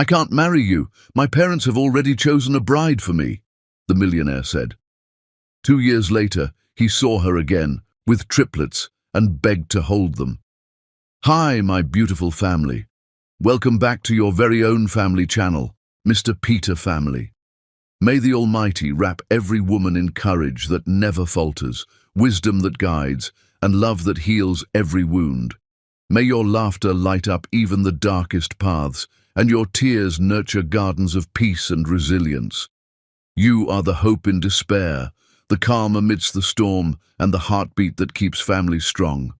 "I can't marry you. My parents have already chosen a bride for me," the millionaire said. 2 years later, he saw her again, with triplets, and begged to hold them. "Hi, my beautiful family. Welcome back to your very own family channel, Mr. Peter Family. May the Almighty wrap every woman in courage that never falters, wisdom that guides, and love that heals every wound. May your laughter light up even the darkest paths, and your tears nurture gardens of peace and resilience. You are the hope in despair, the calm amidst the storm, and the heartbeat that keeps families strong.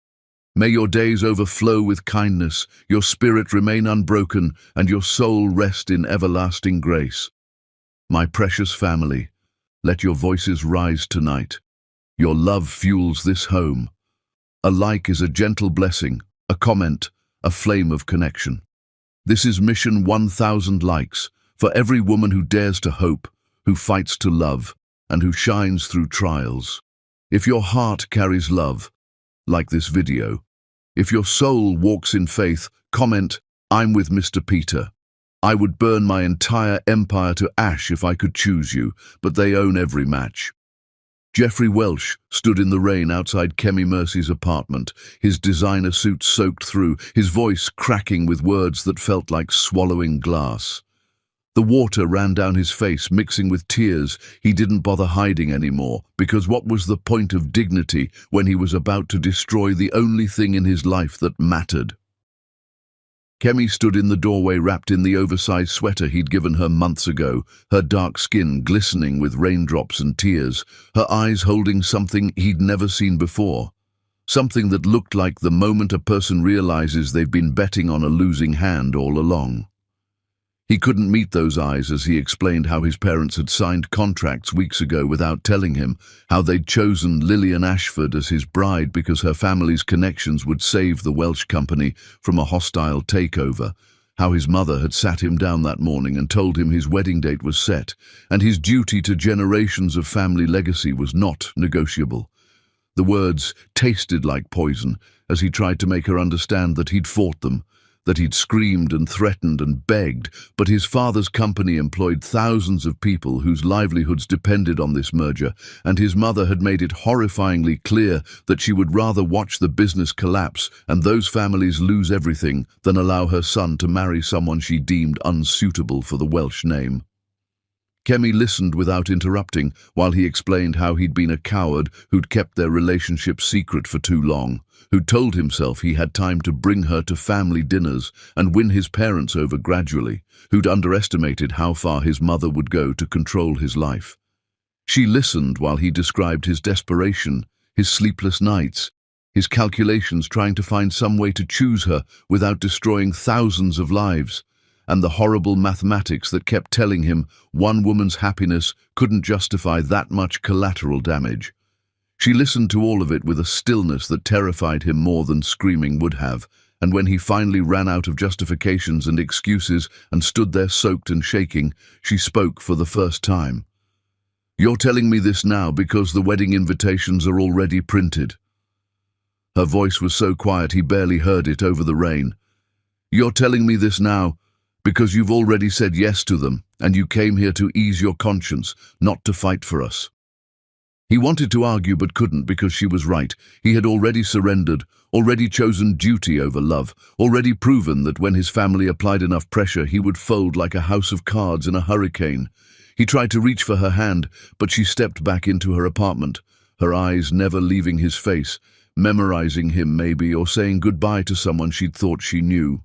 May your days overflow with kindness, your spirit remain unbroken, and your soul rest in everlasting grace. My precious family, let your voices rise tonight. Your love fuels this home. A like is a gentle blessing, a comment, a flame of connection. This is mission 1,000 likes, for every woman who dares to hope, who fights to love, and who shines through trials. If your heart carries love, like this video. If your soul walks in faith, comment, "I'm with Mr. Peter. I would burn my entire empire to ash if I could choose you, but they own every match." Jeffrey Welsh stood in the rain outside Kemi Mercy's apartment, his designer suit soaked through, his voice cracking with words that felt like swallowing glass. The water ran down his face, mixing with tears. He didn't bother hiding anymore, because what was the point of dignity when he was about to destroy the only thing in his life that mattered? Kemi stood in the doorway wrapped in the oversized sweater he'd given her months ago, her dark skin glistening with raindrops and tears, her eyes holding something he'd never seen before. Something that looked like the moment a person realizes they've been betting on a losing hand all along. He couldn't meet those eyes as he explained how his parents had signed contracts weeks ago without telling him, how they'd chosen Lillian Ashford as his bride because her family's connections would save the Welsh company from a hostile takeover, how his mother had sat him down that morning and told him his wedding date was set, and his duty to generations of family legacy was not negotiable. The words tasted like poison as he tried to make her understand that he'd fought them, that he'd screamed and threatened and begged, but his father's company employed thousands of people whose livelihoods depended on this merger, and his mother had made it horrifyingly clear that she would rather watch the business collapse and those families lose everything than allow her son to marry someone she deemed unsuitable for the Welsh name. Kemi listened without interrupting while he explained how he'd been a coward who'd kept their relationship secret for too long, who'd told himself he had time to bring her to family dinners and win his parents over gradually, who'd underestimated how far his mother would go to control his life. She listened while he described his desperation, his sleepless nights, his calculations trying to find some way to choose her without destroying thousands of lives, and the horrible mathematics that kept telling him one woman's happiness couldn't justify that much collateral damage. She listened to all of it with a stillness that terrified him more than screaming would have, and when he finally ran out of justifications and excuses and stood there soaked and shaking, she spoke for the first time. "You're telling me this now because the wedding invitations are already printed." Her voice was so quiet he barely heard it over the rain. "You're telling me this now because you've already said yes to them, and you came here to ease your conscience, not to fight for us." He wanted to argue but couldn't because she was right. He had already surrendered, already chosen duty over love, already proven that when his family applied enough pressure he would fold like a house of cards in a hurricane. He tried to reach for her hand, but she stepped back into her apartment, her eyes never leaving his face, memorizing him maybe, or saying goodbye to someone she'd thought she knew.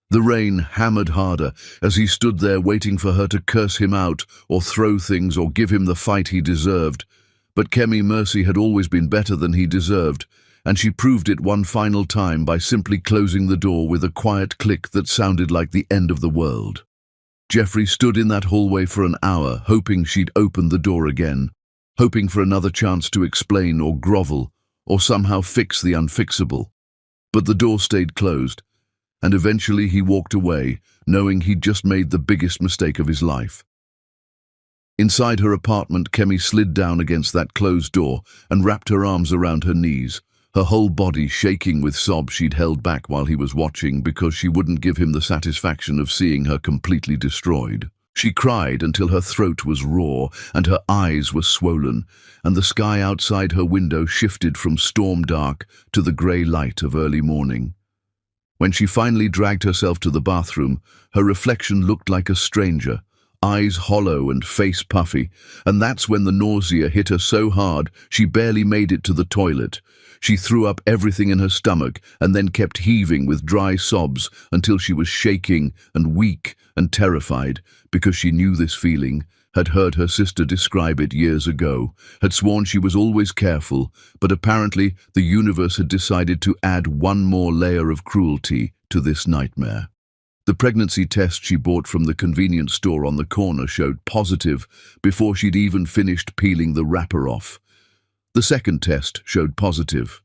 The rain hammered harder as he stood there waiting for her to curse him out or throw things or give him the fight he deserved. But Kemi Mercy had always been better than he deserved, and she proved it one final time by simply closing the door with a quiet click that sounded like the end of the world. Jeffrey stood in that hallway for an hour, hoping she'd open the door again, hoping for another chance to explain or grovel, or somehow fix the unfixable. But the door stayed closed, and eventually he walked away, knowing he'd just made the biggest mistake of his life. Inside her apartment, Kemi slid down against that closed door and wrapped her arms around her knees, her whole body shaking with sobs she'd held back while he was watching because she wouldn't give him the satisfaction of seeing her completely destroyed. She cried until her throat was raw and her eyes were swollen, and the sky outside her window shifted from storm dark to the grey light of early morning. When she finally dragged herself to the bathroom, her reflection looked like a stranger, eyes hollow and face puffy, and that's when the nausea hit her so hard she barely made it to the toilet. She threw up everything in her stomach and then kept heaving with dry sobs until she was shaking and weak and terrified, because she knew this feeling, had heard her sister describe it years ago, had sworn she was always careful, but apparently the universe had decided to add one more layer of cruelty to this nightmare. The pregnancy test she bought from the convenience store on the corner showed positive before she'd even finished peeling the wrapper off. The second test showed positive.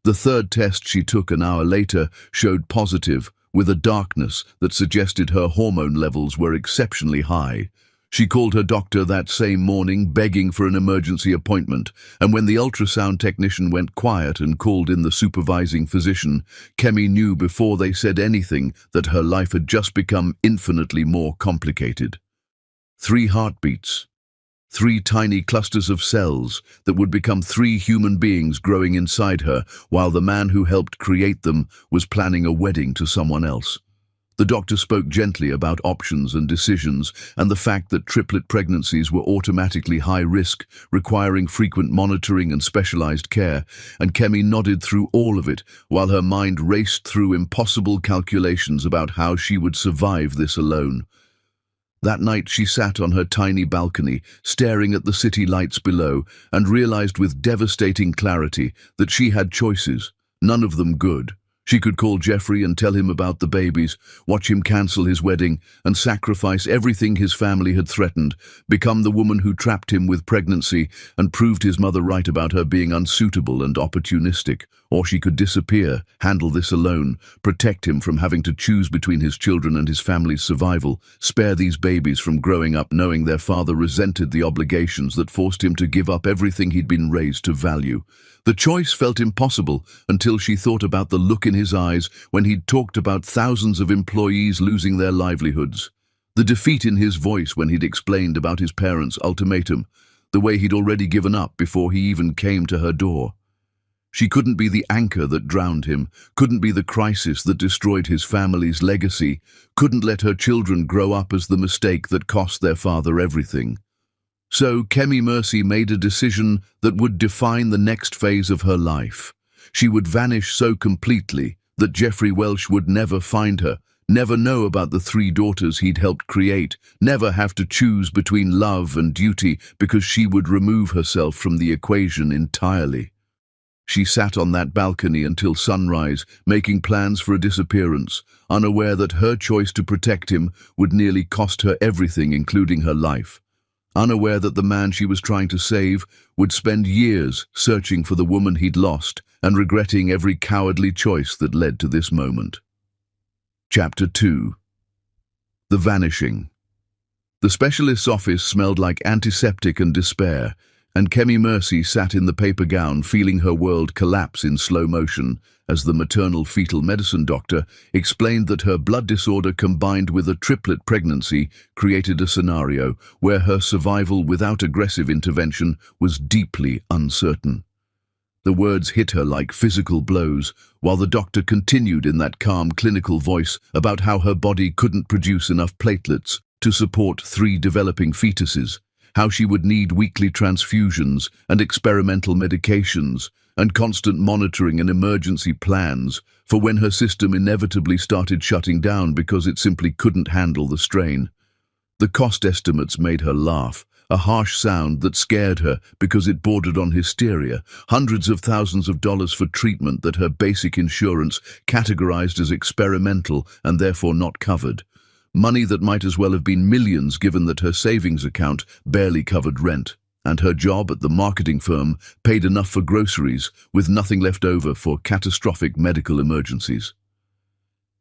The third test she took an hour later showed positive, with a darkness that suggested her hormone levels were exceptionally high. She called her doctor that same morning, begging for an emergency appointment, and when the ultrasound technician went quiet and called in the supervising physician, Kemi knew before they said anything that her life had just become infinitely more complicated. 3 heartbeats. 3 tiny clusters of cells that would become 3 human beings growing inside her, while the man who helped create them was planning a wedding to someone else. The doctor spoke gently about options and decisions and the fact that triplet pregnancies were automatically high risk, requiring frequent monitoring and specialized care, and Kemi nodded through all of it while her mind raced through impossible calculations about how she would survive this alone. That night she sat on her tiny balcony, staring at the city lights below, and realized with devastating clarity that she had choices, none of them good. She could call Jeffrey and tell him about the babies, watch him cancel his wedding, and sacrifice everything his family had threatened, become the woman who trapped him with pregnancy and proved his mother right about her being unsuitable and opportunistic. Or she could disappear, handle this alone, protect him from having to choose between his children and his family's survival, spare these babies from growing up knowing their father resented the obligations that forced him to give up everything he'd been raised to value. The choice felt impossible until she thought about the look in his eyes when he'd talked about thousands of employees losing their livelihoods, the defeat in his voice when he'd explained about his parents' ultimatum, the way he'd already given up before he even came to her door. She couldn't be the anchor that drowned him, couldn't be the crisis that destroyed his family's legacy, couldn't let her children grow up as the mistake that cost their father everything. So Kemi Mercy made a decision that would define the next phase of her life. She would vanish so completely that Jeffrey Welsh would never find her, never know about the 3 daughters he'd helped create, never have to choose between love and duty because she would remove herself from the equation entirely. She sat on that balcony until sunrise, making plans for a disappearance, unaware that her choice to protect him would nearly cost her everything, including her life. Unaware that the man she was trying to save would spend years searching for the woman he'd lost and regretting every cowardly choice that led to this moment. Chapter 2. The Vanishing. The specialist's office smelled like antiseptic and despair, and Kemi Mercy sat in the paper gown feeling her world collapse in slow motion as the maternal fetal medicine doctor explained that her blood disorder combined with a triplet pregnancy created a scenario where her survival without aggressive intervention was deeply uncertain. The words hit her like physical blows, while the doctor continued in that calm clinical voice about how her body couldn't produce enough platelets to support 3 developing fetuses, how she would need weekly transfusions and experimental medications and constant monitoring and emergency plans for when her system inevitably started shutting down because it simply couldn't handle the strain. The cost estimates made her laugh, a harsh sound that scared her because it bordered on hysteria, hundreds of thousands of dollars for treatment that her basic insurance categorized as experimental and therefore not covered. Money that might as well have been millions given that her savings account barely covered rent, and her job at the marketing firm paid enough for groceries with nothing left over for catastrophic medical emergencies.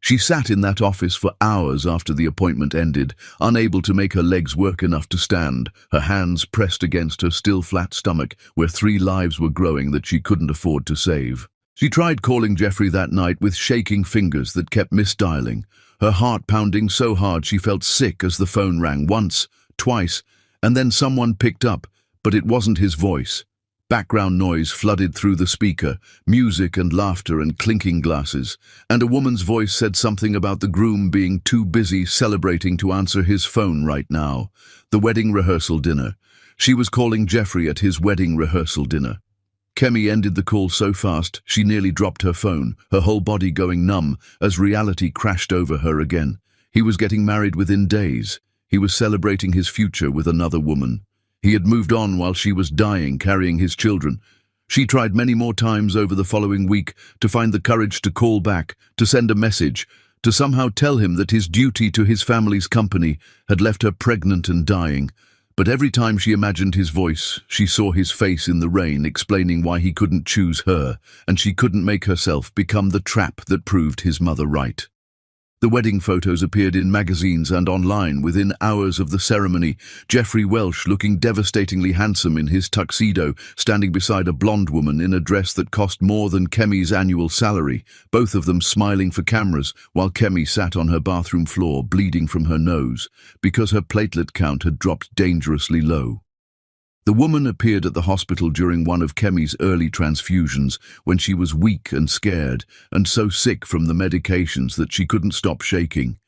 She sat in that office for hours after the appointment ended, unable to make her legs work enough to stand, her hands pressed against her still flat stomach where 3 lives were growing that she couldn't afford to save. She tried calling Jeffrey that night with shaking fingers that kept misdialing, her heart pounding so hard she felt sick as the phone rang once, twice, and then someone picked up, but it wasn't his voice. Background noise flooded through the speaker, music and laughter and clinking glasses, and a woman's voice said something about the groom being too busy celebrating to answer his phone right now. The wedding rehearsal dinner. She was calling Jeffrey at his wedding rehearsal dinner. Kemi ended the call so fast she nearly dropped her phone, her whole body going numb as reality crashed over her again. He was getting married within days. He was celebrating his future with another woman. He had moved on while she was dying, carrying his children. She tried many more times over the following week to find the courage to call back, to send a message, to somehow tell him that his duty to his family's company had left her pregnant and dying. But every time she imagined his voice, she saw his face in the rain explaining why he couldn't choose her, and she couldn't make herself become the trap that proved his mother right. The wedding photos appeared in magazines and online within hours of the ceremony, Jeffrey Welsh looking devastatingly handsome in his tuxedo, standing beside a blonde woman in a dress that cost more than Kemi's annual salary, both of them smiling for cameras, while Kemi sat on her bathroom floor bleeding from her nose, because her platelet count had dropped dangerously low. The woman appeared at the hospital during one of Kemi's early transfusions when she was weak and scared and so sick from the medications that she couldn't stop shaking.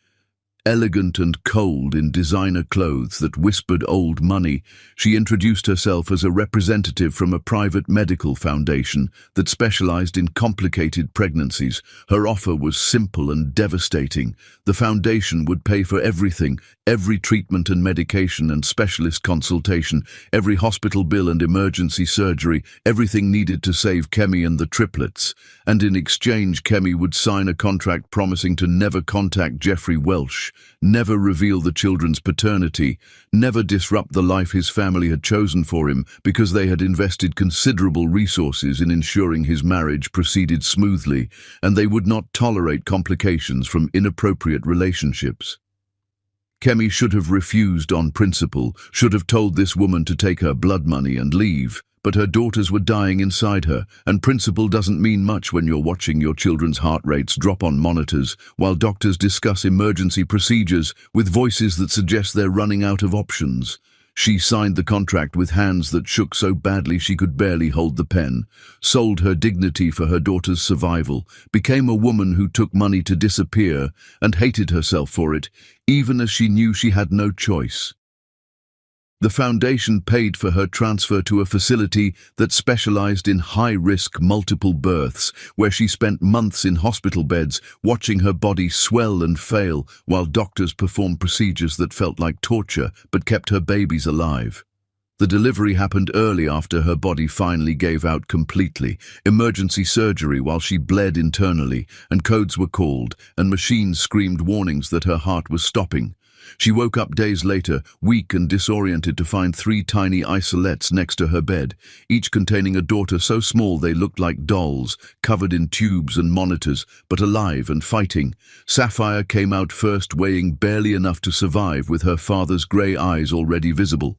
Elegant and cold in designer clothes that whispered old money, she introduced herself as a representative from a private medical foundation that specialized in complicated pregnancies. Her offer was simple and devastating. The foundation would pay for everything, every treatment and medication and specialist consultation, every hospital bill and emergency surgery, everything needed to save Kemi and the triplets. And in exchange, Kemi would sign a contract promising to never contact Jeffrey Welsh, never reveal the children's paternity, never disrupt the life his family had chosen for him because they had invested considerable resources in ensuring his marriage proceeded smoothly, and they would not tolerate complications from inappropriate relationships. Kemi should have refused on principle, should have told this woman to take her blood money and leave. But her daughters were dying inside her, and principle doesn't mean much when you're watching your children's heart rates drop on monitors while doctors discuss emergency procedures with voices that suggest they're running out of options. She signed the contract with hands that shook so badly she could barely hold the pen, sold her dignity for her daughter's survival, became a woman who took money to disappear and hated herself for it, even as she knew she had no choice. The foundation paid for her transfer to a facility that specialized in high-risk multiple births, where she spent months in hospital beds watching her body swell and fail while doctors performed procedures that felt like torture but kept her babies alive. The delivery happened early after her body finally gave out completely, emergency surgery while she bled internally, and codes were called, and machines screamed warnings that her heart was stopping. She woke up days later, weak and disoriented, to find 3 tiny isolettes next to her bed, each containing a daughter so small they looked like dolls, covered in tubes and monitors, but alive and fighting. Sapphire came out first, weighing barely enough to survive, with her father's grey eyes already visible.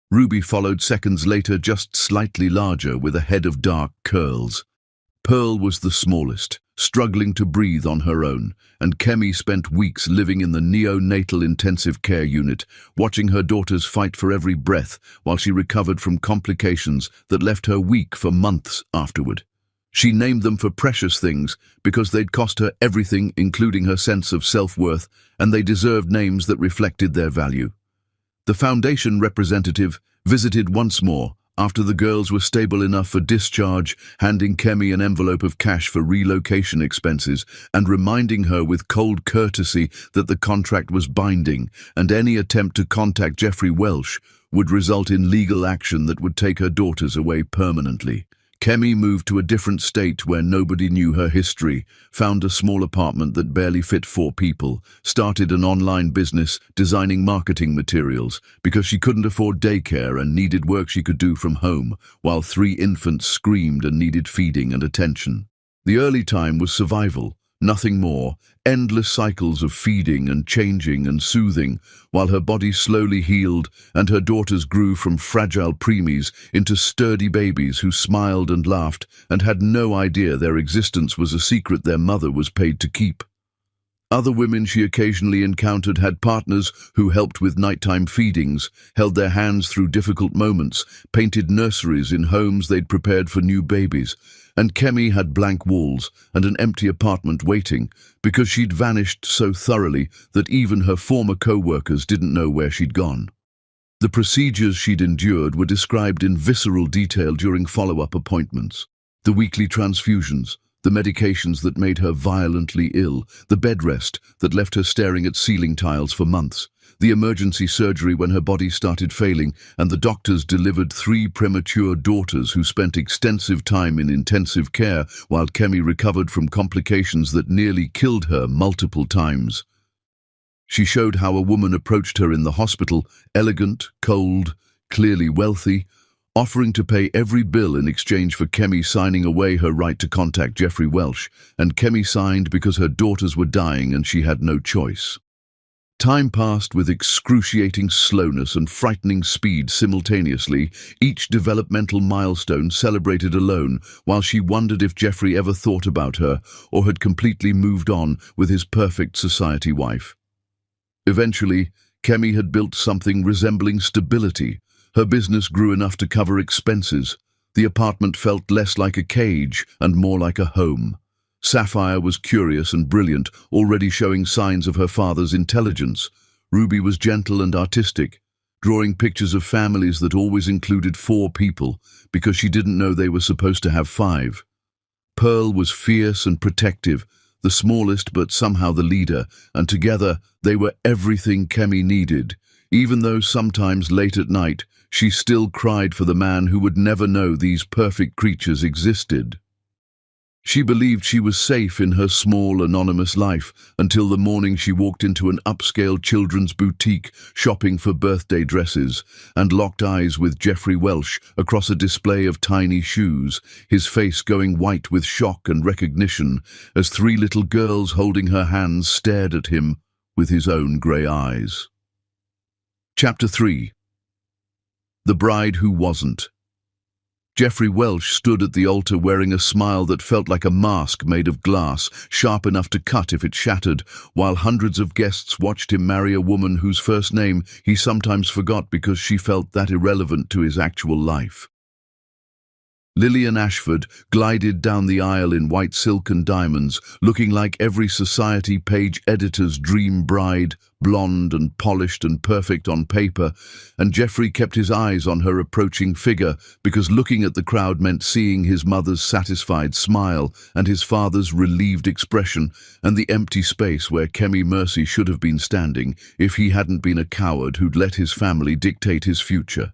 Ruby followed seconds later, just slightly larger, with a head of dark curls. Pearl was the smallest, struggling to breathe on her own, and Kemi spent weeks living in the neonatal intensive care unit, watching her daughters fight for every breath while she recovered from complications that left her weak for months afterward. She named them for precious things because they'd cost her everything, including her sense of self-worth, and they deserved names that reflected their value. The foundation representative visited once more, after the girls were stable enough for discharge, handing Kemi an envelope of cash for relocation expenses and reminding her with cold courtesy that the contract was binding and any attempt to contact Jeffrey Welsh would result in legal action that would take her daughters away permanently. Kemi moved to a different state where nobody knew her history, found a small apartment that barely fit 4 people, started an online business designing marketing materials because she couldn't afford daycare and needed work she could do from home, while 3 infants screamed and needed feeding and attention. The early time was survival, Nothing more. Endless cycles of feeding and changing and soothing, while her body slowly healed and her daughters grew from fragile preemies into sturdy babies who smiled and laughed and had no idea their existence was a secret their mother was paid to keep. Other women she occasionally encountered had partners who helped with nighttime feedings, held their hands through difficult moments, painted nurseries in homes they'd prepared for new babies, and Kemi had blank walls and an empty apartment waiting because she'd vanished so thoroughly that even her former co-workers didn't know where she'd gone. The procedures she'd endured were described in visceral detail during follow-up appointments. The weekly transfusions, the medications that made her violently ill, the bed rest that left her staring at ceiling tiles for months, the emergency surgery when her body started failing, and the doctors delivered 3 premature daughters who spent extensive time in intensive care while Kemi recovered from complications that nearly killed her multiple times. She showed how a woman approached her in the hospital, elegant, cold, clearly wealthy, offering to pay every bill in exchange for Kemi signing away her right to contact Jeffrey Welsh, and Kemi signed because her daughters were dying and she had no choice. Time passed with excruciating slowness and frightening speed simultaneously, each developmental milestone celebrated alone, while she wondered if Jeffrey ever thought about her or had completely moved on with his perfect society wife. Eventually, Kemi had built something resembling stability. Her business grew enough to cover expenses. The apartment felt less like a cage and more like a home. Sapphire was curious and brilliant, already showing signs of her father's intelligence. Ruby was gentle and artistic, drawing pictures of families that always included 4 people because she didn't know they were supposed to have 5. Pearl was fierce and protective, the smallest but somehow the leader, and together they were everything Kemi needed. Even though sometimes late at night, she still cried for the man who would never know these perfect creatures existed. She believed she was safe in her small, anonymous life until the morning she walked into an upscale children's boutique shopping for birthday dresses and locked eyes with Jeffrey Welsh across a display of tiny shoes, his face going white with shock and recognition as 3 little girls holding her hands stared at him with his own grey eyes. Chapter 3. The Bride Who Wasn't. Jeffrey Welsh stood at the altar wearing a smile that felt like a mask made of glass, sharp enough to cut if it shattered, while hundreds of guests watched him marry a woman whose first name he sometimes forgot because she felt that irrelevant to his actual life. Lillian Ashford glided down the aisle in white silk and diamonds, looking like every society page editor's dream bride, blonde and polished and perfect on paper, and Jeffrey kept his eyes on her approaching figure because looking at the crowd meant seeing his mother's satisfied smile and his father's relieved expression and the empty space where Kemi Mercy should have been standing if he hadn't been a coward who'd let his family dictate his future.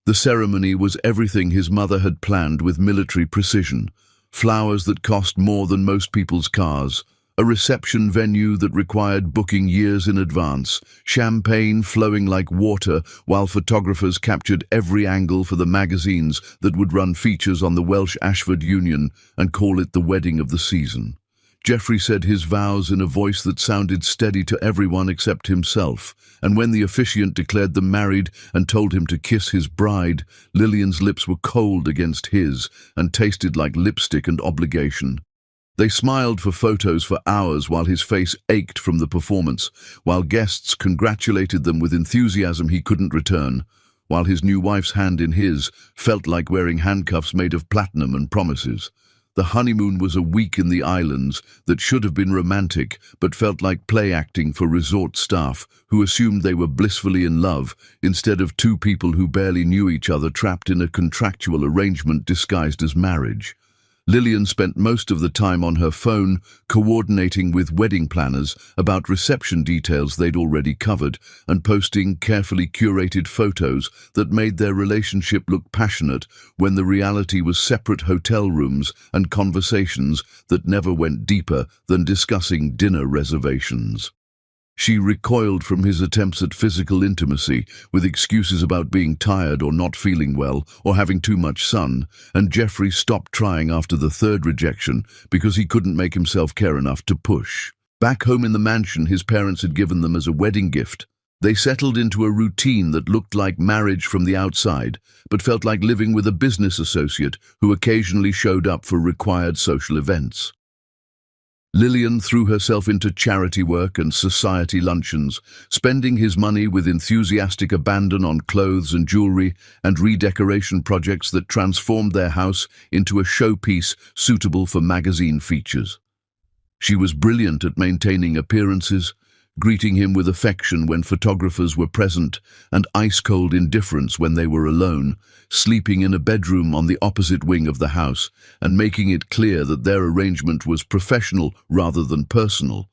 The ceremony was everything his mother had planned with military precision. Flowers that cost more than most people's cars, a reception venue that required booking years in advance, champagne flowing like water while photographers captured every angle for the magazines that would run features on the Welsh-Ashford union and call it the wedding of the season. Jeffrey said his vows in a voice that sounded steady to everyone except himself, and when the officiant declared them married and told him to kiss his bride, Lillian's lips were cold against his and tasted like lipstick and obligation. They smiled for photos for hours while his face ached from the performance, while guests congratulated them with enthusiasm he couldn't return, while his new wife's hand in his felt like wearing handcuffs made of platinum and promises. The honeymoon was a week in the islands that should have been romantic but felt like play acting for resort staff who assumed they were blissfully in love instead of 2 people who barely knew each other trapped in a contractual arrangement disguised as marriage. Lillian spent most of the time on her phone, coordinating with wedding planners about reception details they'd already covered, and posting carefully curated photos that made their relationship look passionate when the reality was separate hotel rooms and conversations that never went deeper than discussing dinner reservations. She recoiled from his attempts at physical intimacy, with excuses about being tired or not feeling well or having too much sun, and Jeffrey stopped trying after the third rejection because he couldn't make himself care enough to push. Back home in the mansion his parents had given them as a wedding gift, they settled into a routine that looked like marriage from the outside, but felt like living with a business associate who occasionally showed up for required social events. Lillian threw herself into charity work and society luncheons, spending his money with enthusiastic abandon on clothes and jewelry and redecoration projects that transformed their house into a showpiece suitable for magazine features. She was brilliant at maintaining appearances, greeting him with affection when photographers were present, and ice-cold indifference when they were alone, sleeping in a bedroom on the opposite wing of the house, and making it clear that their arrangement was professional rather than personal.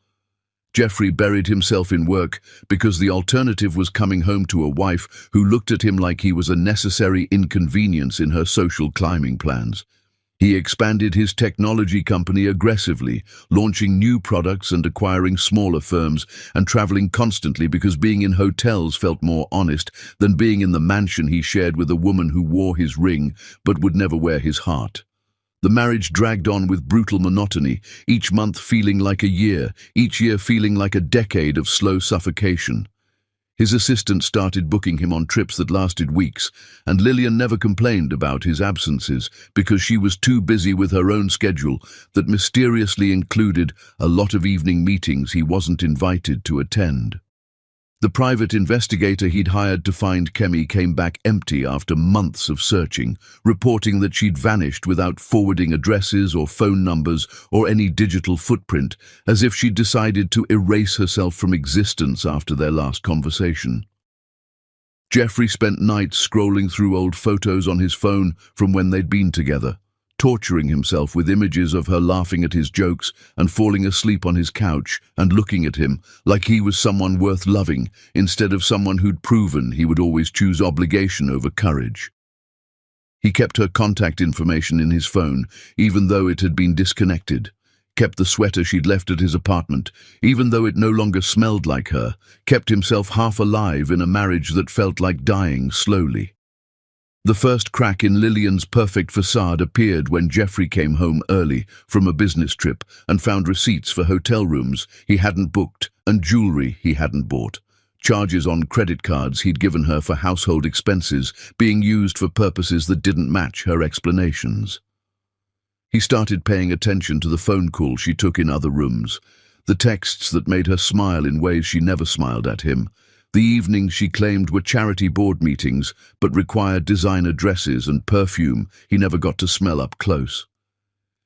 Jeffrey buried himself in work because the alternative was coming home to a wife who looked at him like he was a necessary inconvenience in her social climbing plans. He expanded his technology company aggressively, launching new products and acquiring smaller firms, and traveling constantly because being in hotels felt more honest than being in the mansion he shared with a woman who wore his ring but would never wear his heart. The marriage dragged on with brutal monotony, each month feeling like a year, each year feeling like a decade of slow suffocation. His assistant started booking him on trips that lasted weeks, and Lillian never complained about his absences because she was too busy with her own schedule that mysteriously included a lot of evening meetings he wasn't invited to attend. The private investigator he'd hired to find Kemi came back empty after months of searching, reporting that she'd vanished without forwarding addresses or phone numbers or any digital footprint, as if she'd decided to erase herself from existence after their last conversation. Jeffrey spent nights scrolling through old photos on his phone from when they'd been together, torturing himself with images of her laughing at his jokes and falling asleep on his couch and looking at him like he was someone worth loving instead of someone who'd proven he would always choose obligation over courage. He kept her contact information in his phone, even though it had been disconnected, kept the sweater she'd left at his apartment, even though it no longer smelled like her, kept himself half alive in a marriage that felt like dying slowly. The first crack in Lillian's perfect facade appeared when Jeffrey came home early from a business trip and found receipts for hotel rooms he hadn't booked and jewelry he hadn't bought, charges on credit cards he'd given her for household expenses being used for purposes that didn't match her explanations. He started paying attention to the phone calls she took in other rooms, the texts that made her smile in ways she never smiled at him, the evenings she claimed were charity board meetings but required designer dresses and perfume he never got to smell up close.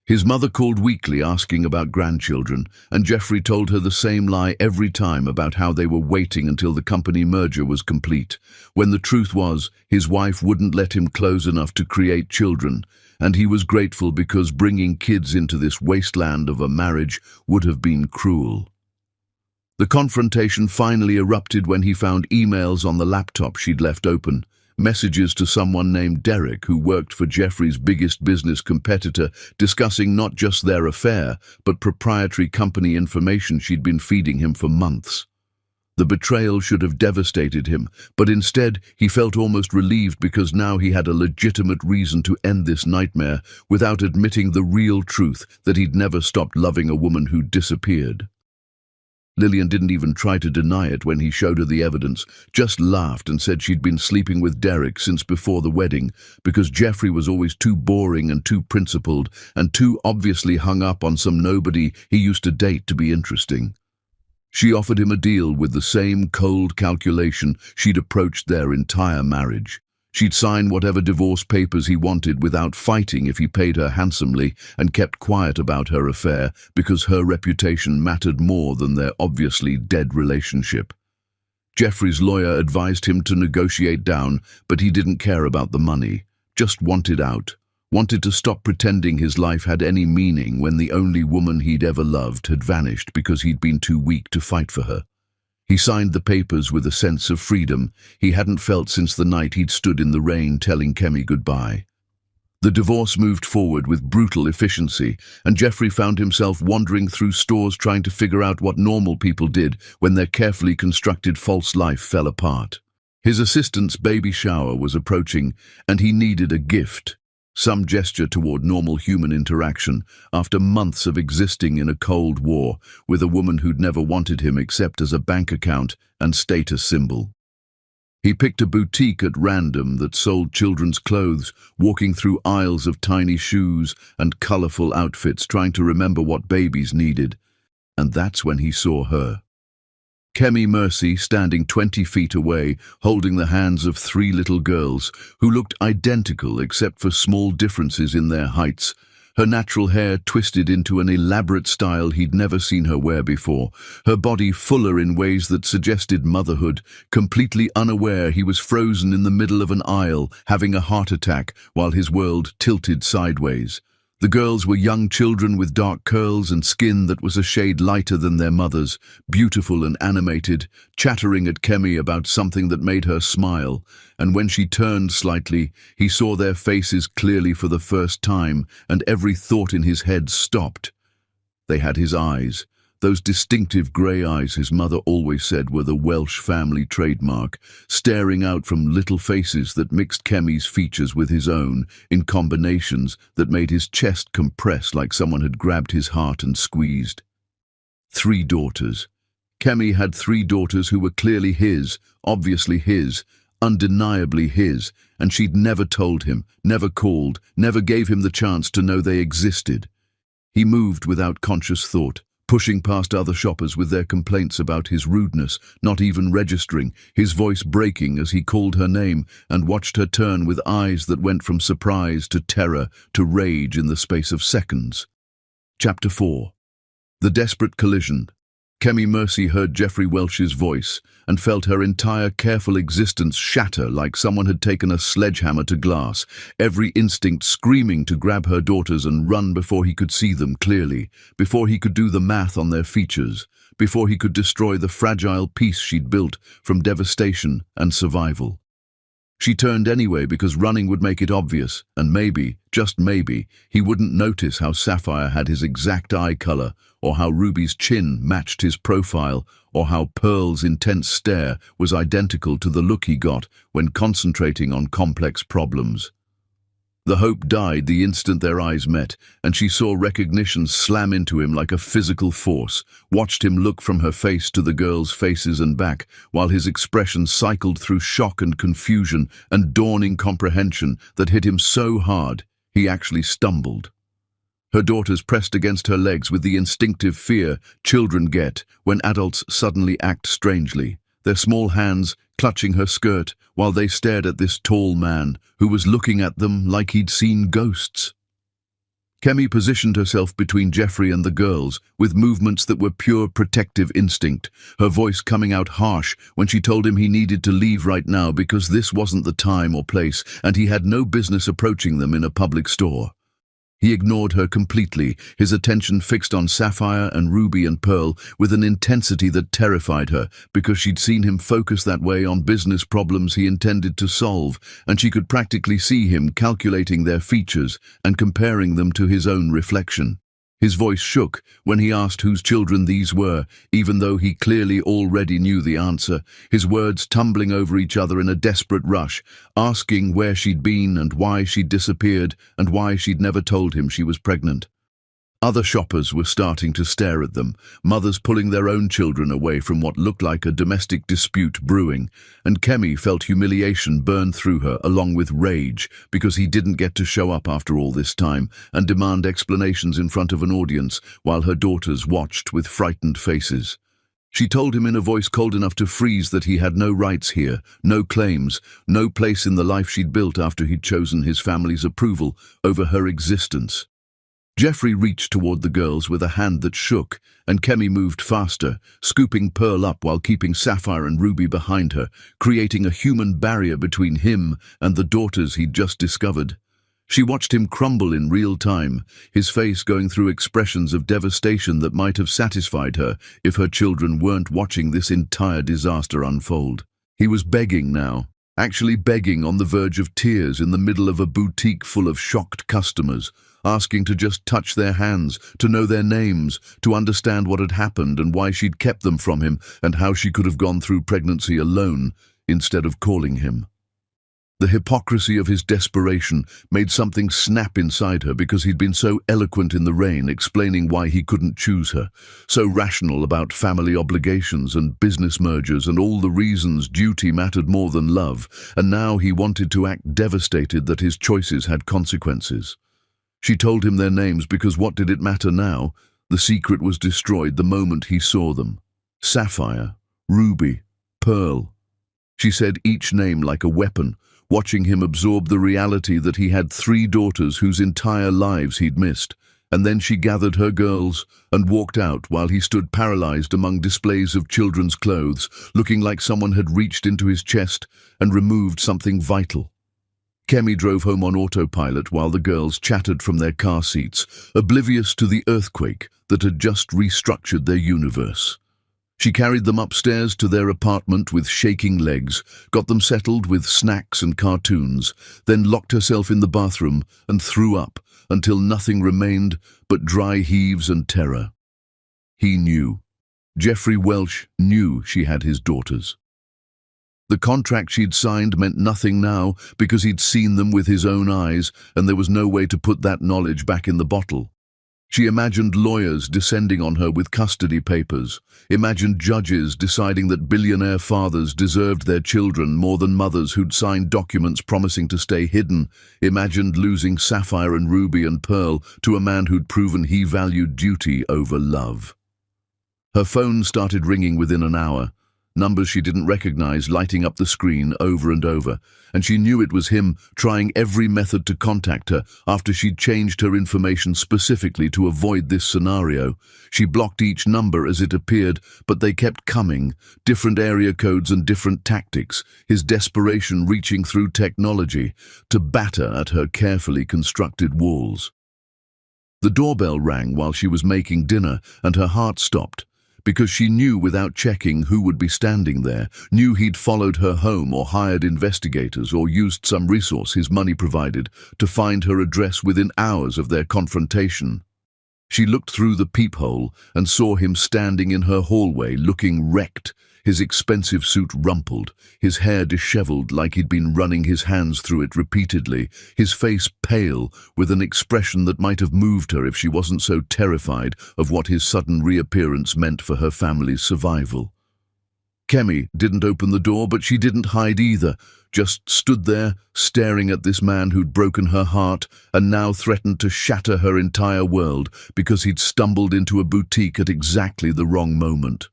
His mother called weekly asking about grandchildren, and Jeffrey told her the same lie every time about how they were waiting until the company merger was complete, when the truth was his wife wouldn't let him close enough to create children, and he was grateful because bringing kids into this wasteland of a marriage would have been cruel. The confrontation finally erupted when he found emails on the laptop she'd left open, messages to someone named Derek who worked for Jeffrey's biggest business competitor, discussing not just their affair, but proprietary company information she'd been feeding him for months. The betrayal should have devastated him, but instead he felt almost relieved because now he had a legitimate reason to end this nightmare without admitting the real truth that he'd never stopped loving a woman who'd disappeared. Lillian didn't even try to deny it when he showed her the evidence, just laughed and said she'd been sleeping with Derek since before the wedding because Jeffrey was always too boring and too principled and too obviously hung up on some nobody he used to date to be interesting. She offered him a deal with the same cold calculation she'd approached their entire marriage. She'd sign whatever divorce papers he wanted without fighting if he paid her handsomely and kept quiet about her affair because her reputation mattered more than their obviously dead relationship. Jeffrey's lawyer advised him to negotiate down, but he didn't care about the money, just wanted out, wanted to stop pretending his life had any meaning when the only woman he'd ever loved had vanished because he'd been too weak to fight for her. He signed the papers with a sense of freedom he hadn't felt since the night he'd stood in the rain telling Kemi goodbye. The divorce moved forward with brutal efficiency, and Jeffrey found himself wandering through stores trying to figure out what normal people did when their carefully constructed false life fell apart. His assistant's baby shower was approaching, and he needed a gift, some gesture toward normal human interaction after months of existing in a Cold War with a woman who'd never wanted him except as a bank account and status symbol. He picked a boutique at random that sold children's clothes, walking through aisles of tiny shoes and colorful outfits, trying to remember what babies needed. And that's when he saw her. Kemi Mercy standing 20 feet away, holding the hands of 3 little girls who looked identical except for small differences in their heights. Her natural hair twisted into an elaborate style he'd never seen her wear before, her body fuller in ways that suggested motherhood, completely unaware he was frozen in the middle of an aisle, having a heart attack while his world tilted sideways. The girls were young children with dark curls and skin that was a shade lighter than their mother's, beautiful and animated, chattering at Kemi about something that made her smile, and when she turned slightly, he saw their faces clearly for the first time, and every thought in his head stopped. They had his eyes, those distinctive grey eyes his mother always said were the Welsh family trademark, staring out from little faces that mixed Kemi's features with his own, in combinations that made his chest compress like someone had grabbed his heart and squeezed. 3 daughters. Kemi had 3 daughters who were clearly his, obviously his, undeniably his, and she'd never told him, never called, never gave him the chance to know they existed. He moved without conscious thought, pushing past other shoppers with their complaints about his rudeness, not even registering, his voice breaking as he called her name and watched her turn with eyes that went from surprise to terror to rage in the space of seconds. Chapter 4. The Desperate Collision. Kemi Mercy heard Jeffrey Welsh's voice and felt her entire careful existence shatter like someone had taken a sledgehammer to glass, every instinct screaming to grab her daughters and run before he could see them clearly, before he could do the math on their features, before he could destroy the fragile peace she'd built from devastation and survival. She turned anyway because running would make it obvious, and maybe, just maybe, he wouldn't notice how Sapphire had his exact eye color, or how Ruby's chin matched his profile, or how Pearl's intense stare was identical to the look he got when concentrating on complex problems. The hope died the instant their eyes met, and she saw recognition slam into him like a physical force, watched him look from her face to the girls' faces and back, while his expression cycled through shock and confusion and dawning comprehension that hit him so hard he actually stumbled. Her daughters pressed against her legs with the instinctive fear children get when adults suddenly act strangely, their small hands clutching her skirt while they stared at this tall man who was looking at them like he'd seen ghosts. Kemi positioned herself between Jeffrey and the girls with movements that were pure protective instinct, her voice coming out harsh when she told him he needed to leave right now because this wasn't the time or place and he had no business approaching them in a public store. He ignored her completely, his attention fixed on Sapphire and Ruby and Pearl with an intensity that terrified her because she'd seen him focus that way on business problems he intended to solve, and she could practically see him calculating their features and comparing them to his own reflection. His voice shook when he asked whose children these were, even though he clearly already knew the answer, his words tumbling over each other in a desperate rush, asking where she'd been and why she'd disappeared and why she'd never told him she was pregnant. Other shoppers were starting to stare at them, mothers pulling their own children away from what looked like a domestic dispute brewing, and Kemi felt humiliation burn through her along with rage because he didn't get to show up after all this time and demand explanations in front of an audience while her daughters watched with frightened faces. She told him in a voice cold enough to freeze that he had no rights here, no claims, no place in the life she'd built after he'd chosen his family's approval over her existence. Jeffrey reached toward the girls with a hand that shook, and Kemi moved faster, scooping Pearl up while keeping Sapphire and Ruby behind her, creating a human barrier between him and the daughters he'd just discovered. She watched him crumble in real time, his face going through expressions of devastation that might have satisfied her if her children weren't watching this entire disaster unfold. He was begging now, actually begging on the verge of tears in the middle of a boutique full of shocked customers, asking to just touch their hands, to know their names, to understand what had happened and why she'd kept them from him and how she could have gone through pregnancy alone instead of calling him. The hypocrisy of his desperation made something snap inside her because he'd been so eloquent in the rain explaining why he couldn't choose her, so rational about family obligations and business mergers and all the reasons duty mattered more than love, and now he wanted to act devastated that his choices had consequences. She told him their names because what did it matter now? The secret was destroyed the moment he saw them. Sapphire, Ruby, Pearl. She said each name like a weapon, watching him absorb the reality that he had 3 daughters whose entire lives he'd missed, and then she gathered her girls and walked out while he stood paralyzed among displays of children's clothes, looking like someone had reached into his chest and removed something vital. Kemi drove home on autopilot while the girls chattered from their car seats, oblivious to the earthquake that had just restructured their universe. She carried them upstairs to their apartment with shaking legs, got them settled with snacks and cartoons, then locked herself in the bathroom and threw up until nothing remained but dry heaves and terror. He knew. Jeffrey Welsh knew she had his daughters. The contract she'd signed meant nothing now because he'd seen them with his own eyes, and there was no way to put that knowledge back in the bottle. She imagined lawyers descending on her with custody papers, imagined judges deciding that billionaire fathers deserved their children more than mothers who'd signed documents promising to stay hidden, imagined losing Sapphire and Ruby and Pearl to a man who'd proven he valued duty over love. Her phone started ringing within an hour, numbers she didn't recognize lighting up the screen over and over, and she knew it was him trying every method to contact her after she'd changed her information specifically to avoid this scenario. She blocked each number as it appeared, but they kept coming, different area codes and different tactics, his desperation reaching through technology to batter at her carefully constructed walls. The doorbell rang while she was making dinner, and her heart stopped, because she knew without checking who would be standing there, knew he'd followed her home or hired investigators or used some resource his money provided to find her address within hours of their confrontation. She looked through the peephole and saw him standing in her hallway looking wrecked, his expensive suit rumpled, his hair disheveled like he'd been running his hands through it repeatedly, his face pale with an expression that might have moved her if she wasn't so terrified of what his sudden reappearance meant for her family's survival. Kemi didn't open the door, but she didn't hide either, just stood there staring at this man who'd broken her heart and now threatened to shatter her entire world because he'd stumbled into a boutique at exactly the wrong moment.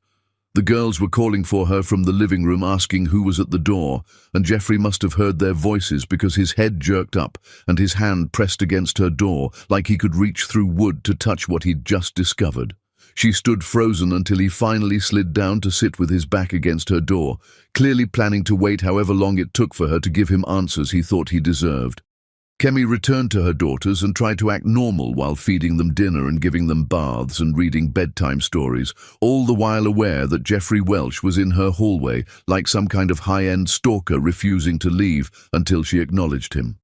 The girls were calling for her from the living room, asking who was at the door, and Jeffrey must have heard their voices because his head jerked up and his hand pressed against her door like he could reach through wood to touch what he'd just discovered. She stood frozen until he finally slid down to sit with his back against her door, clearly planning to wait however long it took for her to give him answers he thought he deserved. Kemi returned to her daughters and tried to act normal while feeding them dinner and giving them baths and reading bedtime stories, all the while aware that Jeffrey Welsh was in her hallway like some kind of high-end stalker refusing to leave until she acknowledged him.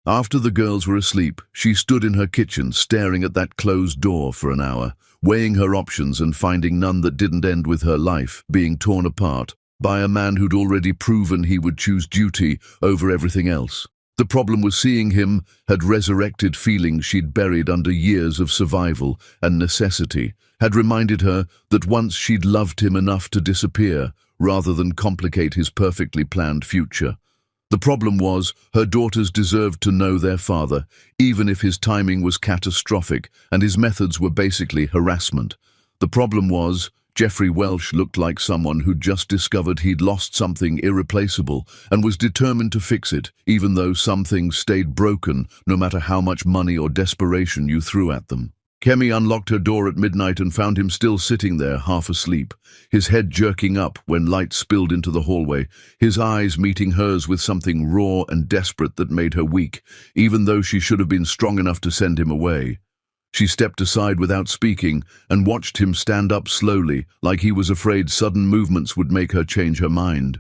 After the girls were asleep, she stood in her kitchen staring at that closed door for an hour, weighing her options and finding none that didn't end with her life being torn apart by a man who'd already proven he would choose duty over everything else. The problem was seeing him had resurrected feelings she'd buried under years of survival and necessity, had reminded her that once she'd loved him enough to disappear rather than complicate his perfectly planned future. The problem was her daughters deserved to know their father, even if his timing was catastrophic and his methods were basically harassment. The problem was Jeffrey Welsh looked like someone who'd just discovered he'd lost something irreplaceable and was determined to fix it, even though some things stayed broken no matter how much money or desperation you threw at them. Kemi unlocked her door at midnight and found him still sitting there, half asleep, his head jerking up when light spilled into the hallway, his eyes meeting hers with something raw and desperate that made her weak, even though she should have been strong enough to send him away. She stepped aside without speaking and watched him stand up slowly, like he was afraid sudden movements would make her change her mind.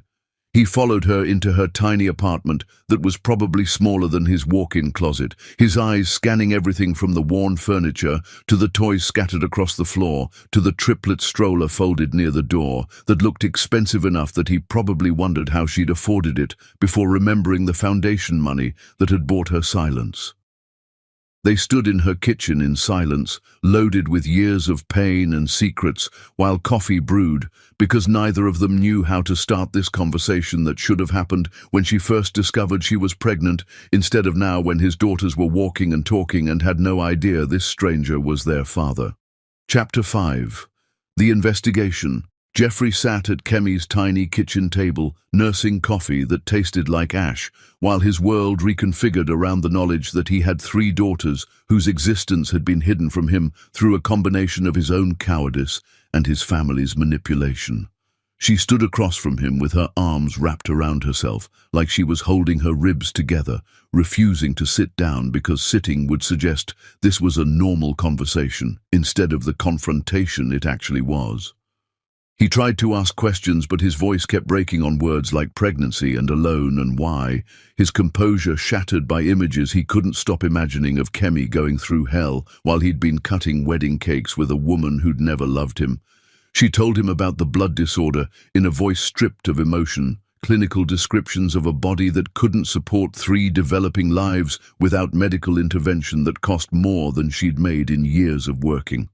He followed her into her tiny apartment that was probably smaller than his walk-in closet, his eyes scanning everything from the worn furniture to the toys scattered across the floor to the triplet stroller folded near the door that looked expensive enough that he probably wondered how she'd afforded it before remembering the foundation money that had bought her silence. They stood in her kitchen in silence, loaded with years of pain and secrets, while coffee brewed, because neither of them knew how to start this conversation that should have happened when she first discovered she was pregnant, instead of now when his daughters were walking and talking and had no idea this stranger was their father. Chapter 5. The Investigation. Jeffrey sat at Kemi's tiny kitchen table, nursing coffee that tasted like ash, while his world reconfigured around the knowledge that he had 3 daughters whose existence had been hidden from him through a combination of his own cowardice and his family's manipulation. She stood across from him with her arms wrapped around herself, like she was holding her ribs together, refusing to sit down because sitting would suggest this was a normal conversation, instead of the confrontation it actually was. He tried to ask questions, but his voice kept breaking on words like pregnancy and alone and why, his composure shattered by images he couldn't stop imagining of Kemi going through hell while he'd been cutting wedding cakes with a woman who'd never loved him. She told him about the blood disorder in a voice stripped of emotion, clinical descriptions of a body that couldn't support 3 developing lives without medical intervention that cost more than she'd made in years of working.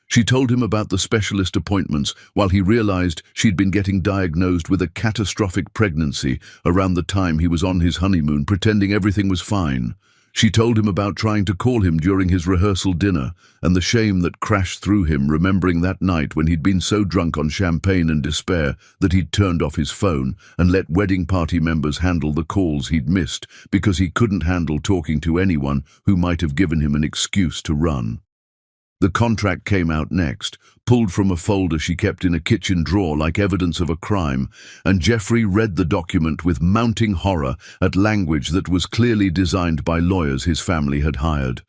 She told him about the specialist appointments while he realized she'd been getting diagnosed with a catastrophic pregnancy around the time he was on his honeymoon, pretending everything was fine. She told him about trying to call him during his rehearsal dinner and the shame that crashed through him remembering that night when he'd been so drunk on champagne and despair that he'd turned off his phone and let wedding party members handle the calls he'd missed because he couldn't handle talking to anyone who might have given him an excuse to run. The contract came out next, pulled from a folder she kept in a kitchen drawer like evidence of a crime, and Jeffrey read the document with mounting horror at language that was clearly designed by lawyers his family had hired.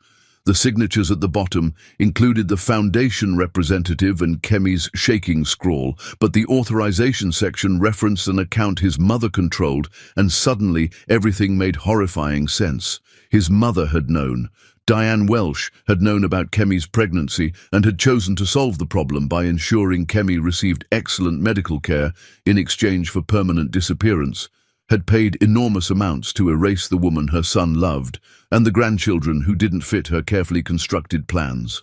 The signatures at the bottom included the foundation representative and Kemi's shaking scrawl, but the authorization section referenced an account his mother controlled, and suddenly everything made horrifying sense. His mother had known. Diane Welsh had known about Kemi's pregnancy and had chosen to solve the problem by ensuring Kemi received excellent medical care in exchange for permanent disappearance, had paid enormous amounts to erase the woman her son loved and the grandchildren who didn't fit her carefully constructed plans.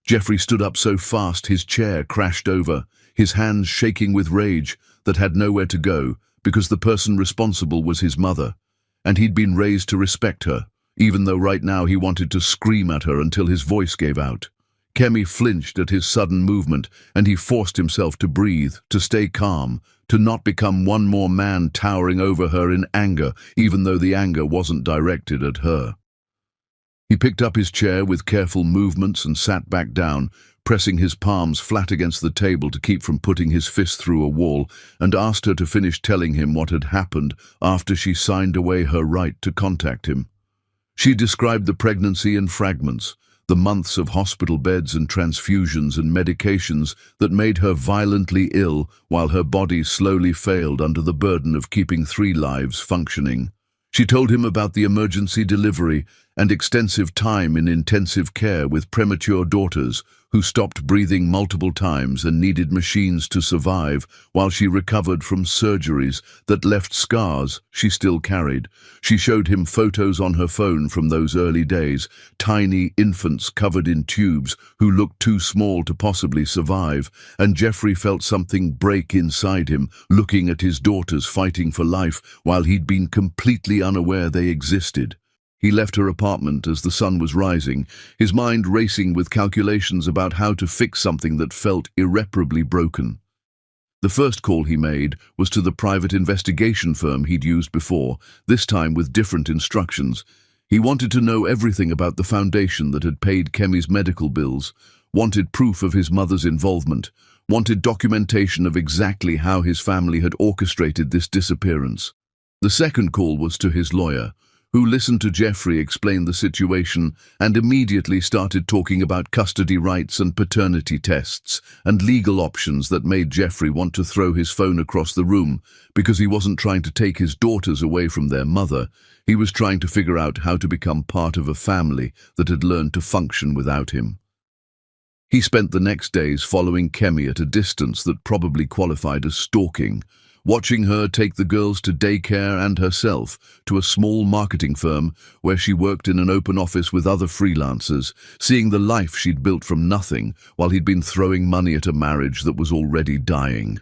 Jeffrey stood up so fast his chair crashed over, his hands shaking with rage that had nowhere to go because the person responsible was his mother, and he'd been raised to respect her, even though right now he wanted to scream at her until his voice gave out. Kemi flinched at his sudden movement, and he forced himself to breathe, to stay calm, to not become one more man towering over her in anger, even though the anger wasn't directed at her. He picked up his chair with careful movements and sat back down, pressing his palms flat against the table to keep from putting his fist through a wall, and asked her to finish telling him what had happened after she signed away her right to contact him. She described the pregnancy in fragments, the months of hospital beds and transfusions and medications that made her violently ill while her body slowly failed under the burden of keeping 3 lives functioning. She told him about the emergency delivery and extensive time in intensive care with premature daughters who stopped breathing multiple times and needed machines to survive while she recovered from surgeries that left scars she still carried. She showed him photos on her phone from those early days, tiny infants covered in tubes who looked too small to possibly survive, and Jeffrey felt something break inside him, looking at his daughters fighting for life while he'd been completely unaware they existed. He left her apartment as the sun was rising, his mind racing with calculations about how to fix something that felt irreparably broken. The first call he made was to the private investigation firm he'd used before, this time with different instructions. He wanted to know everything about the foundation that had paid Kemi's medical bills, wanted proof of his mother's involvement, wanted documentation of exactly how his family had orchestrated this disappearance. The second call was to his lawyer, who listened to Jeffrey explain the situation and immediately started talking about custody rights and paternity tests and legal options that made Jeffrey want to throw his phone across the room because he wasn't trying to take his daughters away from their mother. He was trying to figure out how to become part of a family that had learned to function without him. He spent the next days following Kemi at a distance that probably qualified as stalking, watching her take the girls to daycare and herself to a small marketing firm where she worked in an open office with other freelancers, seeing the life she'd built from nothing while he'd been throwing money at a marriage that was already dying.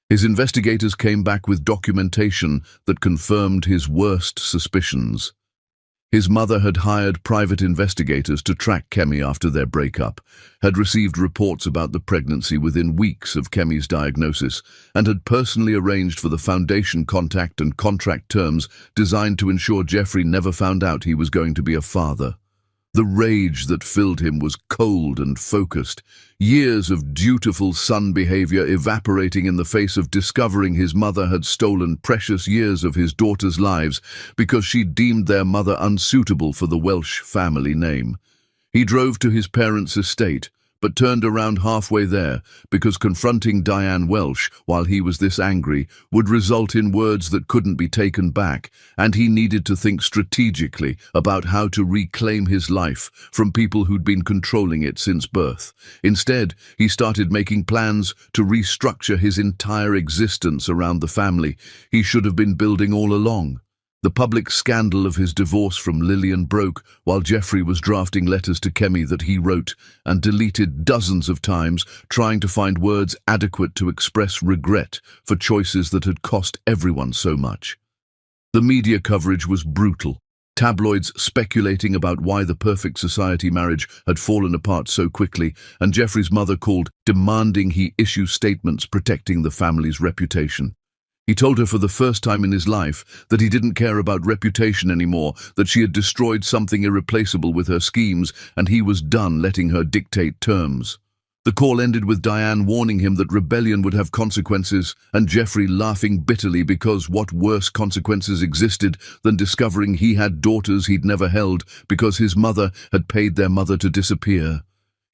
His investigators came back with documentation that confirmed his worst suspicions. His mother had hired private investigators to track Kemi after their breakup, had received reports about the pregnancy within weeks of Kemi's diagnosis, and had personally arranged for the foundation contact and contract terms designed to ensure Jeffrey never found out he was going to be a father. The rage that filled him was cold and focused, years of dutiful son behavior evaporating in the face of discovering his mother had stolen precious years of his daughters' lives because she deemed their mother unsuitable for the Welsh family name. He drove to his parents' estate, but turned around halfway there because confronting Diane Welsh while he was this angry would result in words that couldn't be taken back, and he needed to think strategically about how to reclaim his life from people who'd been controlling it since birth. Instead, he started making plans to restructure his entire existence around the family he should have been building all along. The public scandal of his divorce from Lillian broke while Jeffrey was drafting letters to Kemi that he wrote and deleted dozens of times, trying to find words adequate to express regret for choices that had cost everyone so much. The media coverage was brutal. Tabloids speculating about why the perfect society marriage had fallen apart so quickly, and Jeffrey's mother called, demanding he issue statements protecting the family's reputation. He told her for the first time in his life that he didn't care about reputation anymore, that she had destroyed something irreplaceable with her schemes, and he was done letting her dictate terms. The call ended with Diane warning him that rebellion would have consequences, and Jeffrey laughing bitterly because what worse consequences existed than discovering he had daughters he'd never held because his mother had paid their mother to disappear.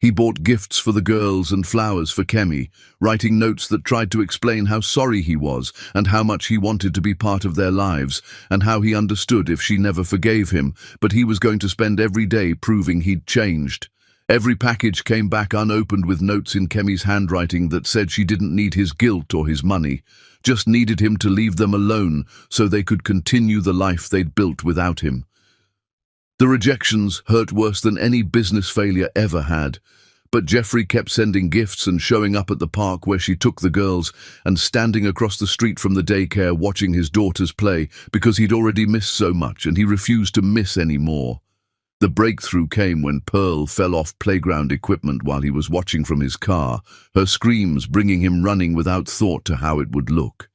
He bought gifts for the girls and flowers for Kemi, writing notes that tried to explain how sorry he was and how much he wanted to be part of their lives, and how he understood if she never forgave him, but he was going to spend every day proving he'd changed. Every package came back unopened with notes in Kemi's handwriting that said she didn't need his guilt or his money, just needed him to leave them alone so they could continue the life they'd built without him. The rejections hurt worse than any business failure ever had, but Jeffrey kept sending gifts and showing up at the park where she took the girls and standing across the street from the daycare watching his daughters play because he'd already missed so much and he refused to miss any more. The breakthrough came when Pearl fell off playground equipment while he was watching from his car, her screams bringing him running without thought to how it would look.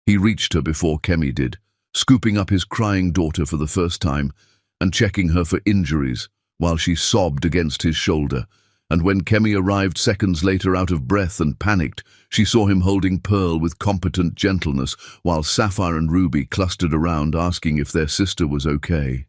He reached her before Kemi did, scooping up his crying daughter for the first time and checking her for injuries while she sobbed against his shoulder, and when Kemi arrived seconds later out of breath and panicked, she saw him holding Pearl with competent gentleness while Sapphire and Ruby clustered around asking if their sister was okay.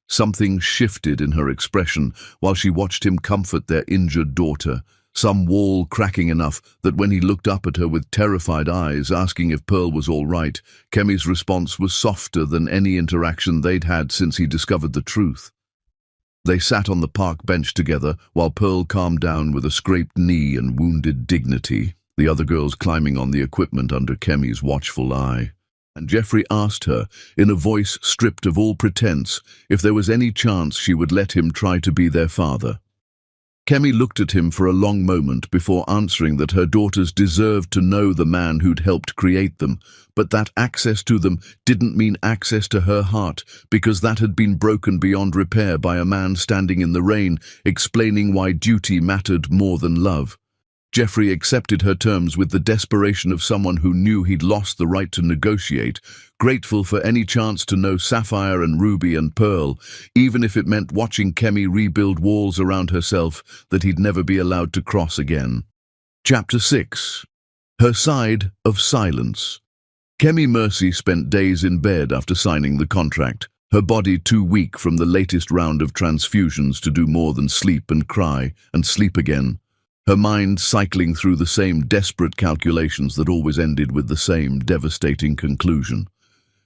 Something shifted in her expression while she watched him comfort their injured daughter, some wall cracking enough that when he looked up at her with terrified eyes asking if Pearl was all right, Kemi's response was softer than any interaction they'd had since he discovered the truth. They sat on the park bench together while Pearl calmed down with a scraped knee and wounded dignity, the other girls climbing on the equipment under Kemi's watchful eye. And Jeffrey asked her, in a voice stripped of all pretense, if there was any chance she would let him try to be their father. Kemi looked at him for a long moment before answering that her daughters deserved to know the man who'd helped create them, but that access to them didn't mean access to her heart, because that had been broken beyond repair by a man standing in the rain, explaining why duty mattered more than love. Jeffrey accepted her terms with the desperation of someone who knew he'd lost the right to negotiate, grateful for any chance to know Sapphire and Ruby and Pearl, even if it meant watching Kemi rebuild walls around herself that he'd never be allowed to cross again. Chapter 6. Her Side of Silence. Kemi Mercy spent days in bed after signing the contract, her body too weak from the latest round of transfusions to do more than sleep and cry and sleep again, her mind cycling through the same desperate calculations that always ended with the same devastating conclusion.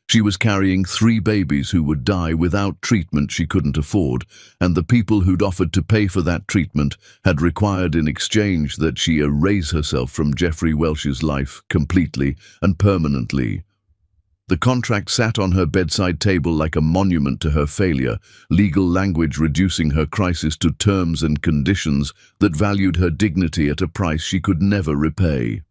She was carrying 3 babies who would die without treatment she couldn't afford, and the people who'd offered to pay for that treatment had required in exchange that she erase herself from Jeffrey Welsh's life completely and permanently. The contract sat on her bedside table like a monument to her failure, legal language reducing her crisis to terms and conditions that valued her dignity at a price she could never repay.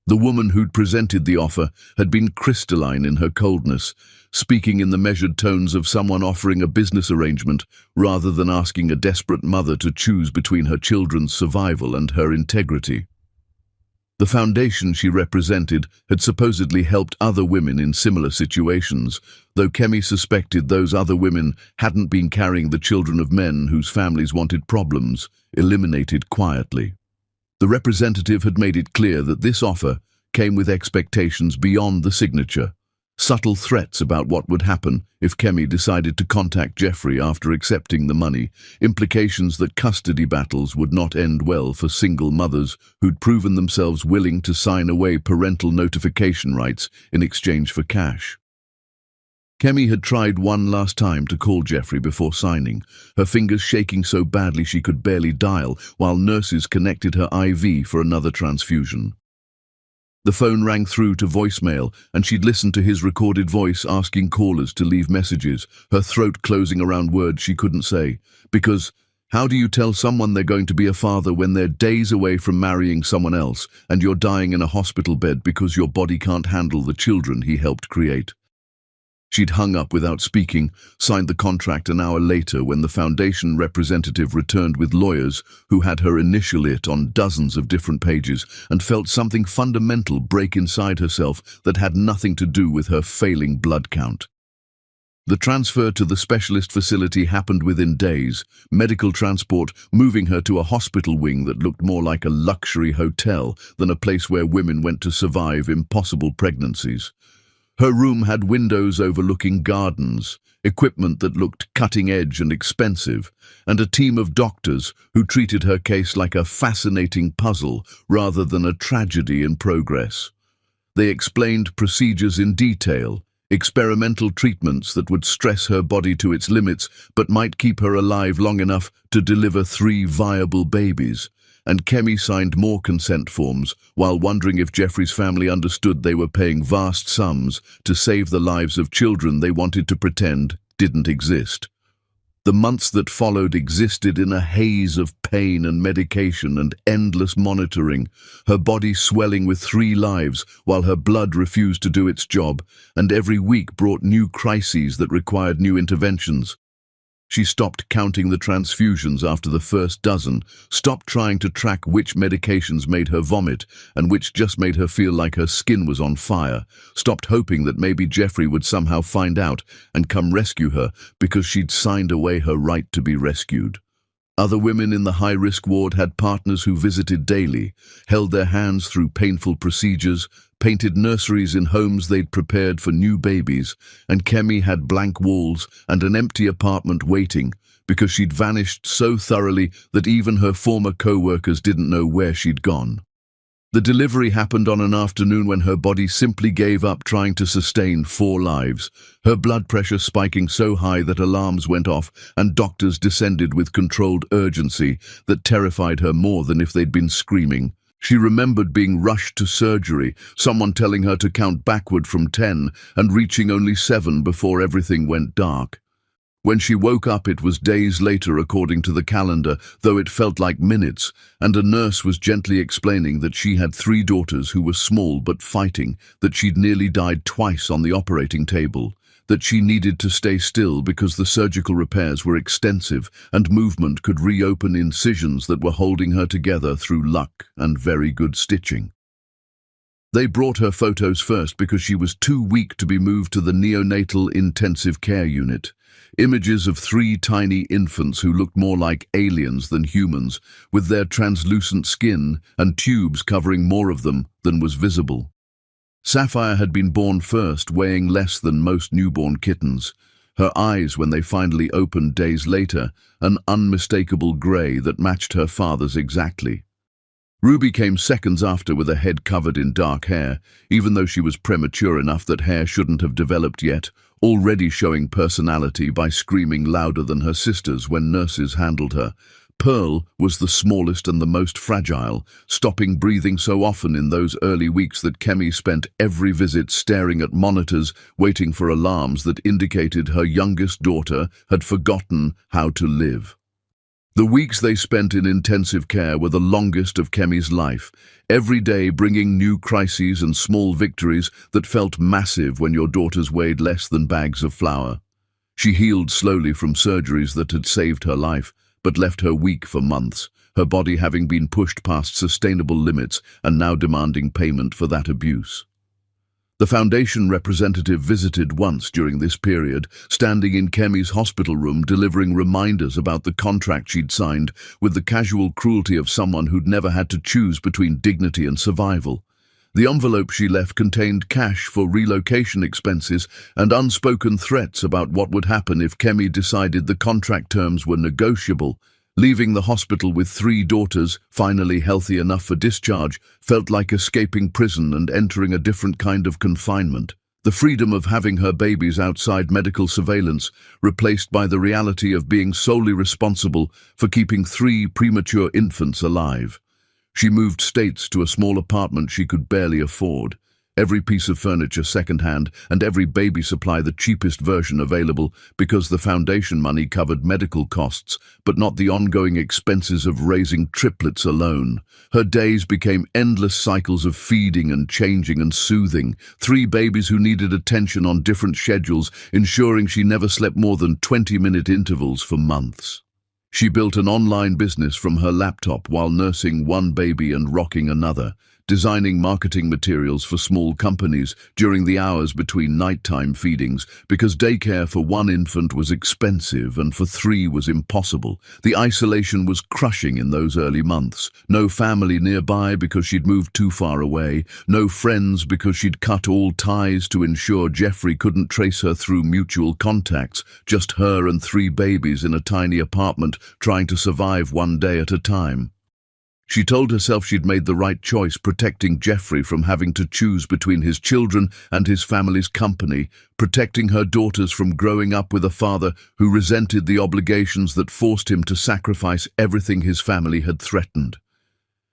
The woman who'd presented the offer had been crystalline in her coldness, speaking in the measured tones of someone offering a business arrangement rather than asking a desperate mother to choose between her children's survival and her integrity. The foundation she represented had supposedly helped other women in similar situations, though Kemi suspected those other women hadn't been carrying the children of men whose families wanted problems eliminated quietly. The representative had made it clear that this offer came with expectations beyond the signature, subtle threats about what would happen if Kemi decided to contact Jeffrey after accepting the money, implications that custody battles would not end well for single mothers who'd proven themselves willing to sign away parental notification rights in exchange for cash. Kemi had tried one last time to call Jeffrey before signing, her fingers shaking so badly she could barely dial while nurses connected her IV for another transfusion. The phone rang through to voicemail, and she'd listened to his recorded voice asking callers to leave messages, her throat closing around words she couldn't say. Because how do you tell someone they're going to be a father when they're days away from marrying someone else and you're dying in a hospital bed because your body can't handle the children he helped create? She'd hung up without speaking, signed the contract an hour later when the foundation representative returned with lawyers who had her initial it on dozens of different pages and felt something fundamental break inside herself that had nothing to do with her failing blood count. The transfer to the specialist facility happened within days, medical transport moving her to a hospital wing that looked more like a luxury hotel than a place where women went to survive impossible pregnancies. Her room had windows overlooking gardens, equipment that looked cutting-edge and expensive, and a team of doctors who treated her case like a fascinating puzzle rather than a tragedy in progress. They explained procedures in detail, experimental treatments that would stress her body to its limits but might keep her alive long enough to deliver 3 viable babies. And Kemi signed more consent forms while wondering if Jeffrey's family understood they were paying vast sums to save the lives of children they wanted to pretend didn't exist. The months that followed existed in a haze of pain and medication and endless monitoring, her body swelling with 3 lives while her blood refused to do its job, and every week brought new crises that required new interventions. She stopped counting the transfusions after the first dozen, stopped trying to track which medications made her vomit and which just made her feel like her skin was on fire, stopped hoping that maybe Jeffrey would somehow find out and come rescue her because she'd signed away her right to be rescued. Other women in the high-risk ward had partners who visited daily, held their hands through painful procedures, painted nurseries in homes they'd prepared for new babies, and Kemi had blank walls and an empty apartment waiting because she'd vanished so thoroughly that even her former co-workers didn't know where she'd gone. The delivery happened on an afternoon when her body simply gave up trying to sustain 4 lives, her blood pressure spiking so high that alarms went off and doctors descended with controlled urgency that terrified her more than if they'd been screaming. She remembered being rushed to surgery, someone telling her to count backward from 10 and reaching only 7 before everything went dark. When she woke up, it was days later according to the calendar, though it felt like minutes, and a nurse was gently explaining that she had 3 daughters who were small but fighting, that she'd nearly died twice on the operating table, that she needed to stay still because the surgical repairs were extensive and movement could reopen incisions that were holding her together through luck and very good stitching. They brought her photos first because she was too weak to be moved to the neonatal intensive care unit. Images of 3 tiny infants who looked more like aliens than humans, with their translucent skin and tubes covering more of them than was visible. Sapphire had been born first, weighing less than most newborn kittens. Her eyes, when they finally opened days later, an unmistakable grey that matched her father's exactly. Ruby came seconds after with a head covered in dark hair, even though she was premature enough that hair shouldn't have developed yet, already showing personality by screaming louder than her sisters when nurses handled her. Pearl was the smallest and the most fragile, stopping breathing so often in those early weeks that Kemi spent every visit staring at monitors, waiting for alarms that indicated her youngest daughter had forgotten how to live. The weeks they spent in intensive care were the longest of Kemi's life, every day bringing new crises and small victories that felt massive when your daughters weighed less than bags of flour. She healed slowly from surgeries that had saved her life, but left her weak for months, her body having been pushed past sustainable limits and now demanding payment for that abuse. The foundation representative visited once during this period, standing in Kemi's hospital room delivering reminders about the contract she'd signed with the casual cruelty of someone who'd never had to choose between dignity and survival. The envelope she left contained cash for relocation expenses and unspoken threats about what would happen if Kemi decided the contract terms were negotiable. Leaving the hospital with 3 daughters, finally healthy enough for discharge, felt like escaping prison and entering a different kind of confinement. The freedom of having her babies outside medical surveillance, replaced by the reality of being solely responsible for keeping 3 premature infants alive. She moved states to a small apartment she could barely afford, every piece of furniture second-hand and every baby supply the cheapest version available because the foundation money covered medical costs, but not the ongoing expenses of raising triplets alone. Her days became endless cycles of feeding and changing and soothing, 3 babies who needed attention on different schedules, ensuring she never slept more than 20-minute intervals for months. She built an online business from her laptop while nursing 1 baby and rocking another, designing marketing materials for small companies during the hours between nighttime feedings because daycare for 1 infant was expensive and for 3 was impossible. The isolation was crushing in those early months. No family nearby because she'd moved too far away, no friends because she'd cut all ties to ensure Jeffrey couldn't trace her through mutual contacts, just her and 3 babies in a tiny apartment trying to survive 1 day at a time. She told herself she'd made the right choice, protecting Jeffrey from having to choose between his children and his family's company, protecting her daughters from growing up with a father who resented the obligations that forced him to sacrifice everything his family had threatened.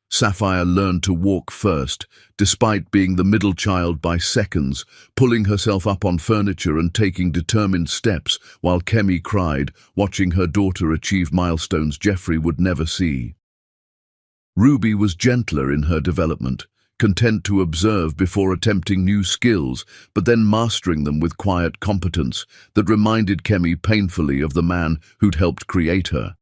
Sapphire learned to walk first, despite being the middle child by seconds, pulling herself up on furniture and taking determined steps while Kemi cried, watching her daughter achieve milestones Jeffrey would never see. Ruby was gentler in her development, content to observe before attempting new skills, but then mastering them with quiet competence that reminded Kemi painfully of the man who'd helped create her.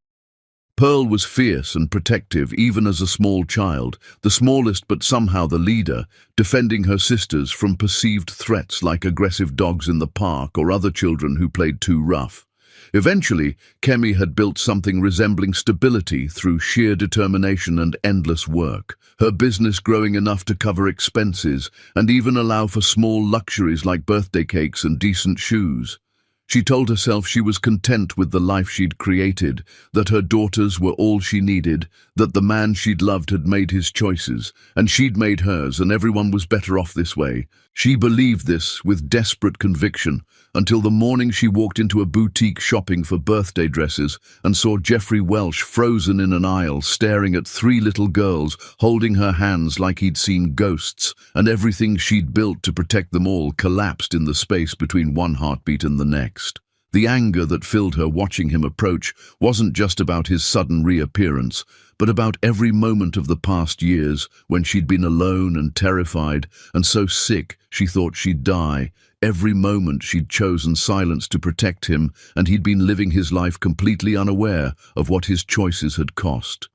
Pearl was fierce and protective even as a small child, the smallest but somehow the leader, defending her sisters from perceived threats like aggressive dogs in the park or other children who played too rough. Eventually, Kemi had built something resembling stability through sheer determination and endless work, her business growing enough to cover expenses and even allow for small luxuries like birthday cakes and decent shoes. She told herself she was content with the life she'd created, that her daughters were all she needed, that the man she'd loved had made his choices, and she'd made hers, and everyone was better off this way. She believed this with desperate conviction, until the morning she walked into a boutique shopping for birthday dresses and saw Jeffrey Welsh frozen in an aisle staring at 3 little girls holding her hands like he'd seen ghosts, and everything she'd built to protect them all collapsed in the space between one heartbeat and the next. The anger that filled her watching him approach wasn't just about his sudden reappearance, but about every moment of the past years when she'd been alone and terrified and so sick she thought she'd die. Every moment she'd chosen silence to protect him, and he'd been living his life completely unaware of what his choices had cost.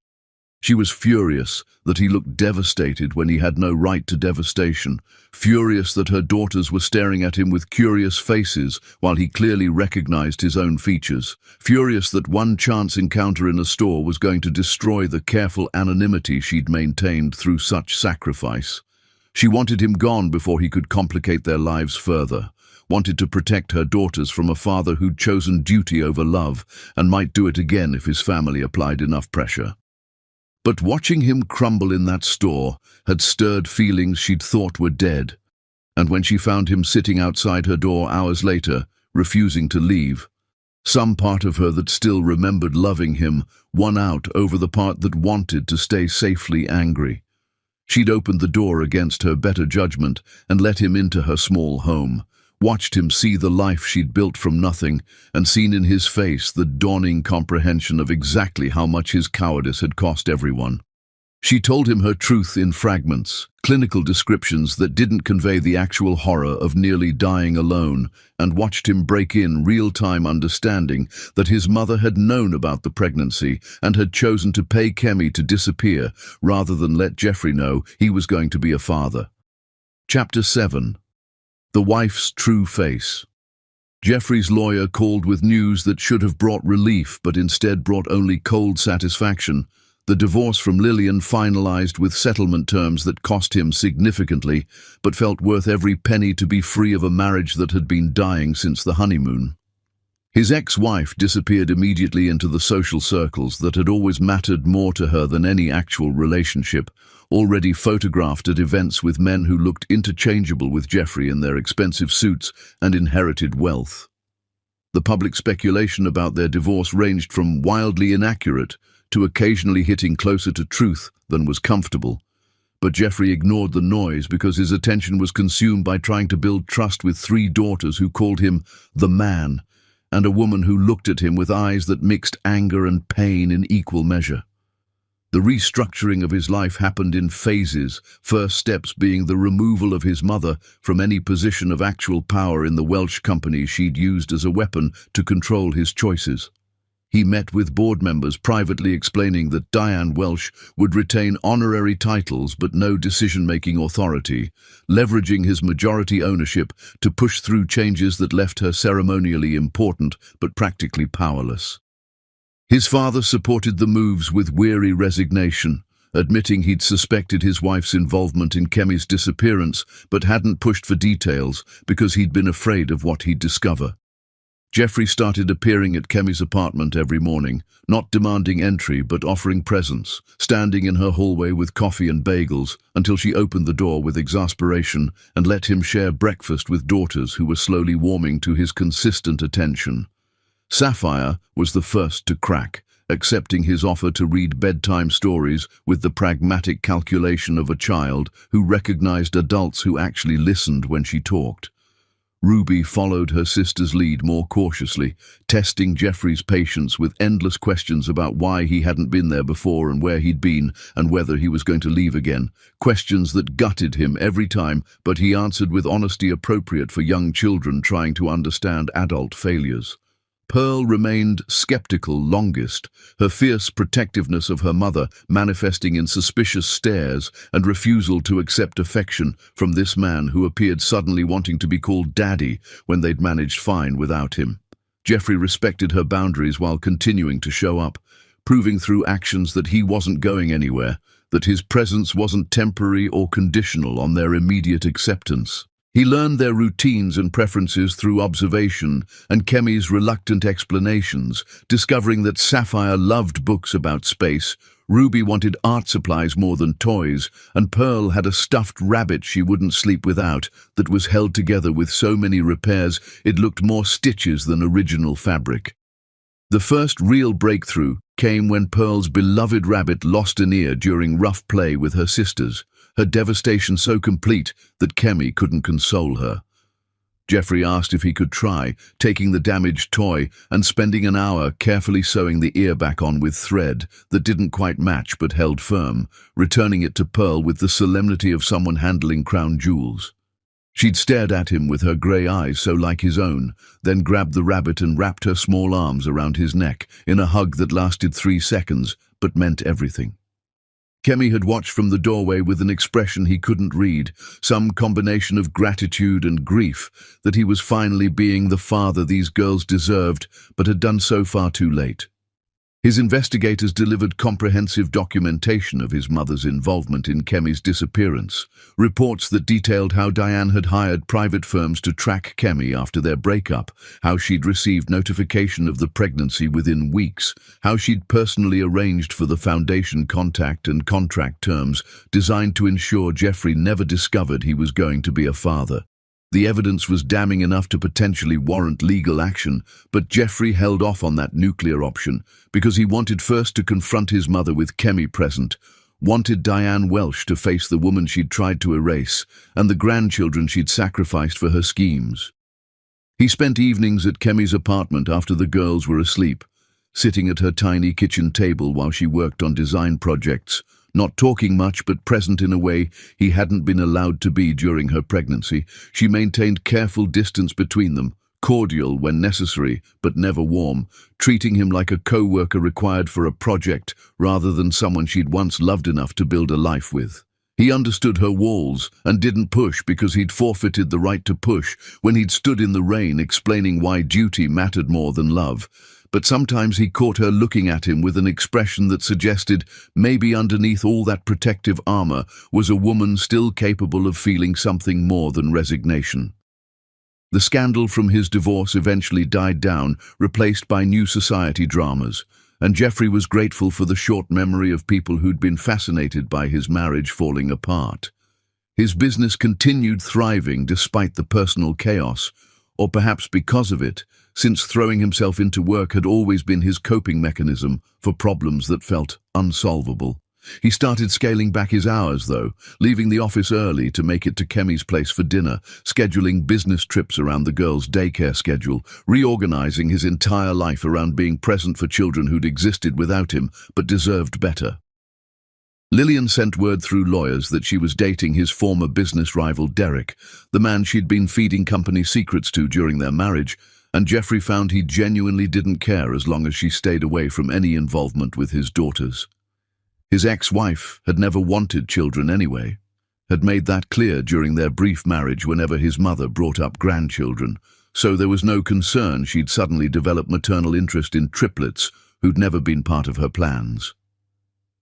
She was furious that he looked devastated when he had no right to devastation, furious that her daughters were staring at him with curious faces while he clearly recognized his own features, furious that one chance encounter in a store was going to destroy the careful anonymity she'd maintained through such sacrifice. She wanted him gone before he could complicate their lives further, wanted to protect her daughters from a father who'd chosen duty over love and might do it again if his family applied enough pressure. But watching him crumble in that store had stirred feelings she'd thought were dead, and when she found him sitting outside her door hours later, refusing to leave, some part of her that still remembered loving him won out over the part that wanted to stay safely angry. She'd opened the door against her better judgment and let him into her small home, watched him see the life she'd built from nothing, and seen in his face the dawning comprehension of exactly how much his cowardice had cost everyone. She told him her truth in fragments, clinical descriptions that didn't convey the actual horror of nearly dying alone, and watched him break in real-time understanding that his mother had known about the pregnancy and had chosen to pay Kemi to disappear rather than let Jeffrey know he was going to be a father. Chapter 7. The Wife's True Face. Jeffrey's lawyer called with news that should have brought relief but instead brought only cold satisfaction. The divorce from Lillian finalized with settlement terms that cost him significantly, but felt worth every penny to be free of a marriage that had been dying since the honeymoon. His ex-wife disappeared immediately into the social circles that had always mattered more to her than any actual relationship, already photographed at events with men who looked interchangeable with Jeffrey in their expensive suits and inherited wealth. The public speculation about their divorce ranged from wildly inaccurate to occasionally hitting closer to truth than was comfortable. But Jeffrey ignored the noise because his attention was consumed by trying to build trust with 3 daughters who called him the man, and a woman who looked at him with eyes that mixed anger and pain in equal measure. The restructuring of his life happened in phases, first steps being the removal of his mother from any position of actual power in the Welsh company she'd used as a weapon to control his choices. He met with board members privately explaining that Diane Welsh would retain honorary titles but no decision-making authority, leveraging his majority ownership to push through changes that left her ceremonially important but practically powerless. His father supported the moves with weary resignation, admitting he'd suspected his wife's involvement in Kemi's disappearance but hadn't pushed for details because he'd been afraid of what he'd discover. Jeffrey started appearing at Kemi's apartment every morning, not demanding entry but offering presence, standing in her hallway with coffee and bagels until she opened the door with exasperation and let him share breakfast with daughters who were slowly warming to his consistent attention. Sapphire was the first to crack, accepting his offer to read bedtime stories with the pragmatic calculation of a child who recognized adults who actually listened when she talked. Ruby followed her sister's lead more cautiously, testing Jeffrey's patience with endless questions about why he hadn't been there before and where he'd been and whether he was going to leave again. Questions that gutted him every time, but he answered with honesty appropriate for young children trying to understand adult failures. Pearl remained skeptical longest, her fierce protectiveness of her mother manifesting in suspicious stares and refusal to accept affection from this man who appeared suddenly wanting to be called daddy when they'd managed fine without him. Jeffrey respected her boundaries while continuing to show up, proving through actions that he wasn't going anywhere, that his presence wasn't temporary or conditional on their immediate acceptance. He learned their routines and preferences through observation and Kemi's reluctant explanations, discovering that Sapphire loved books about space, Ruby wanted art supplies more than toys, and Pearl had a stuffed rabbit she wouldn't sleep without that was held together with so many repairs it looked more stitches than original fabric. The first real breakthrough came when Pearl's beloved rabbit lost an ear during rough play with her sisters, her devastation so complete that Kemi couldn't console her. Jeffrey asked if he could try, taking the damaged toy and spending an hour carefully sewing the ear back on with thread that didn't quite match but held firm, returning it to Pearl with the solemnity of someone handling crown jewels. She'd stared at him with her grey eyes so like his own, then grabbed the rabbit and wrapped her small arms around his neck in a hug that lasted 3 seconds but meant everything. Kemi had watched from the doorway with an expression he couldn't read, some combination of gratitude and grief that he was finally being the father these girls deserved but had done so far too late. His investigators delivered comprehensive documentation of his mother's involvement in Kemi's disappearance, reports that detailed how Diane had hired private firms to track Kemi after their breakup, how she'd received notification of the pregnancy within weeks, how she'd personally arranged for the foundation contact and contract terms designed to ensure Jeffrey never discovered he was going to be a father. The evidence was damning enough to potentially warrant legal action, but Jeffrey held off on that nuclear option because he wanted first to confront his mother with Kemi present, wanted Diane Welsh to face the woman she'd tried to erase and the grandchildren she'd sacrificed for her schemes. He spent evenings at Kemi's apartment after the girls were asleep, sitting at her tiny kitchen table while she worked on design projects, not talking much but present in a way he hadn't been allowed to be during her pregnancy. She maintained careful distance between them, cordial when necessary but never warm, treating him like a co-worker required for a project rather than someone she'd once loved enough to build a life with. He understood her walls and didn't push because he'd forfeited the right to push when he'd stood in the rain explaining why duty mattered more than love. But sometimes he caught her looking at him with an expression that suggested maybe underneath all that protective armor was a woman still capable of feeling something more than resignation. The scandal from his divorce eventually died down, replaced by new society dramas, and Jeffrey was grateful for the short memory of people who'd been fascinated by his marriage falling apart. His business continued thriving despite the personal chaos, or perhaps because of it, since throwing himself into work had always been his coping mechanism for problems that felt unsolvable. He started scaling back his hours, though, leaving the office early to make it to Kemi's place for dinner, scheduling business trips around the girls' daycare schedule, reorganizing his entire life around being present for children who'd existed without him but deserved better. Lillian sent word through lawyers that she was dating his former business rival Derek, the man she'd been feeding company secrets to during their marriage, and Jeffrey found he genuinely didn't care as long as she stayed away from any involvement with his daughters. His ex-wife had never wanted children anyway, had made that clear during their brief marriage whenever his mother brought up grandchildren, so there was no concern she'd suddenly develop maternal interest in triplets who'd never been part of her plans.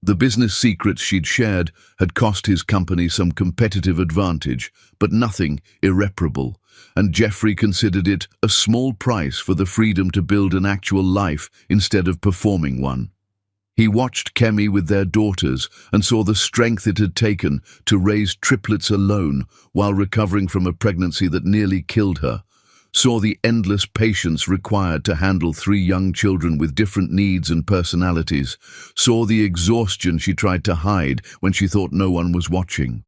The business secrets she'd shared had cost his company some competitive advantage, but nothing irreparable, and Jeffrey considered it a small price for the freedom to build an actual life instead of performing one. He watched Kemi with their daughters and saw the strength it had taken to raise triplets alone while recovering from a pregnancy that nearly killed her, saw the endless patience required to handle 3 young children with different needs and personalities, saw the exhaustion she tried to hide when she thought no one was watching.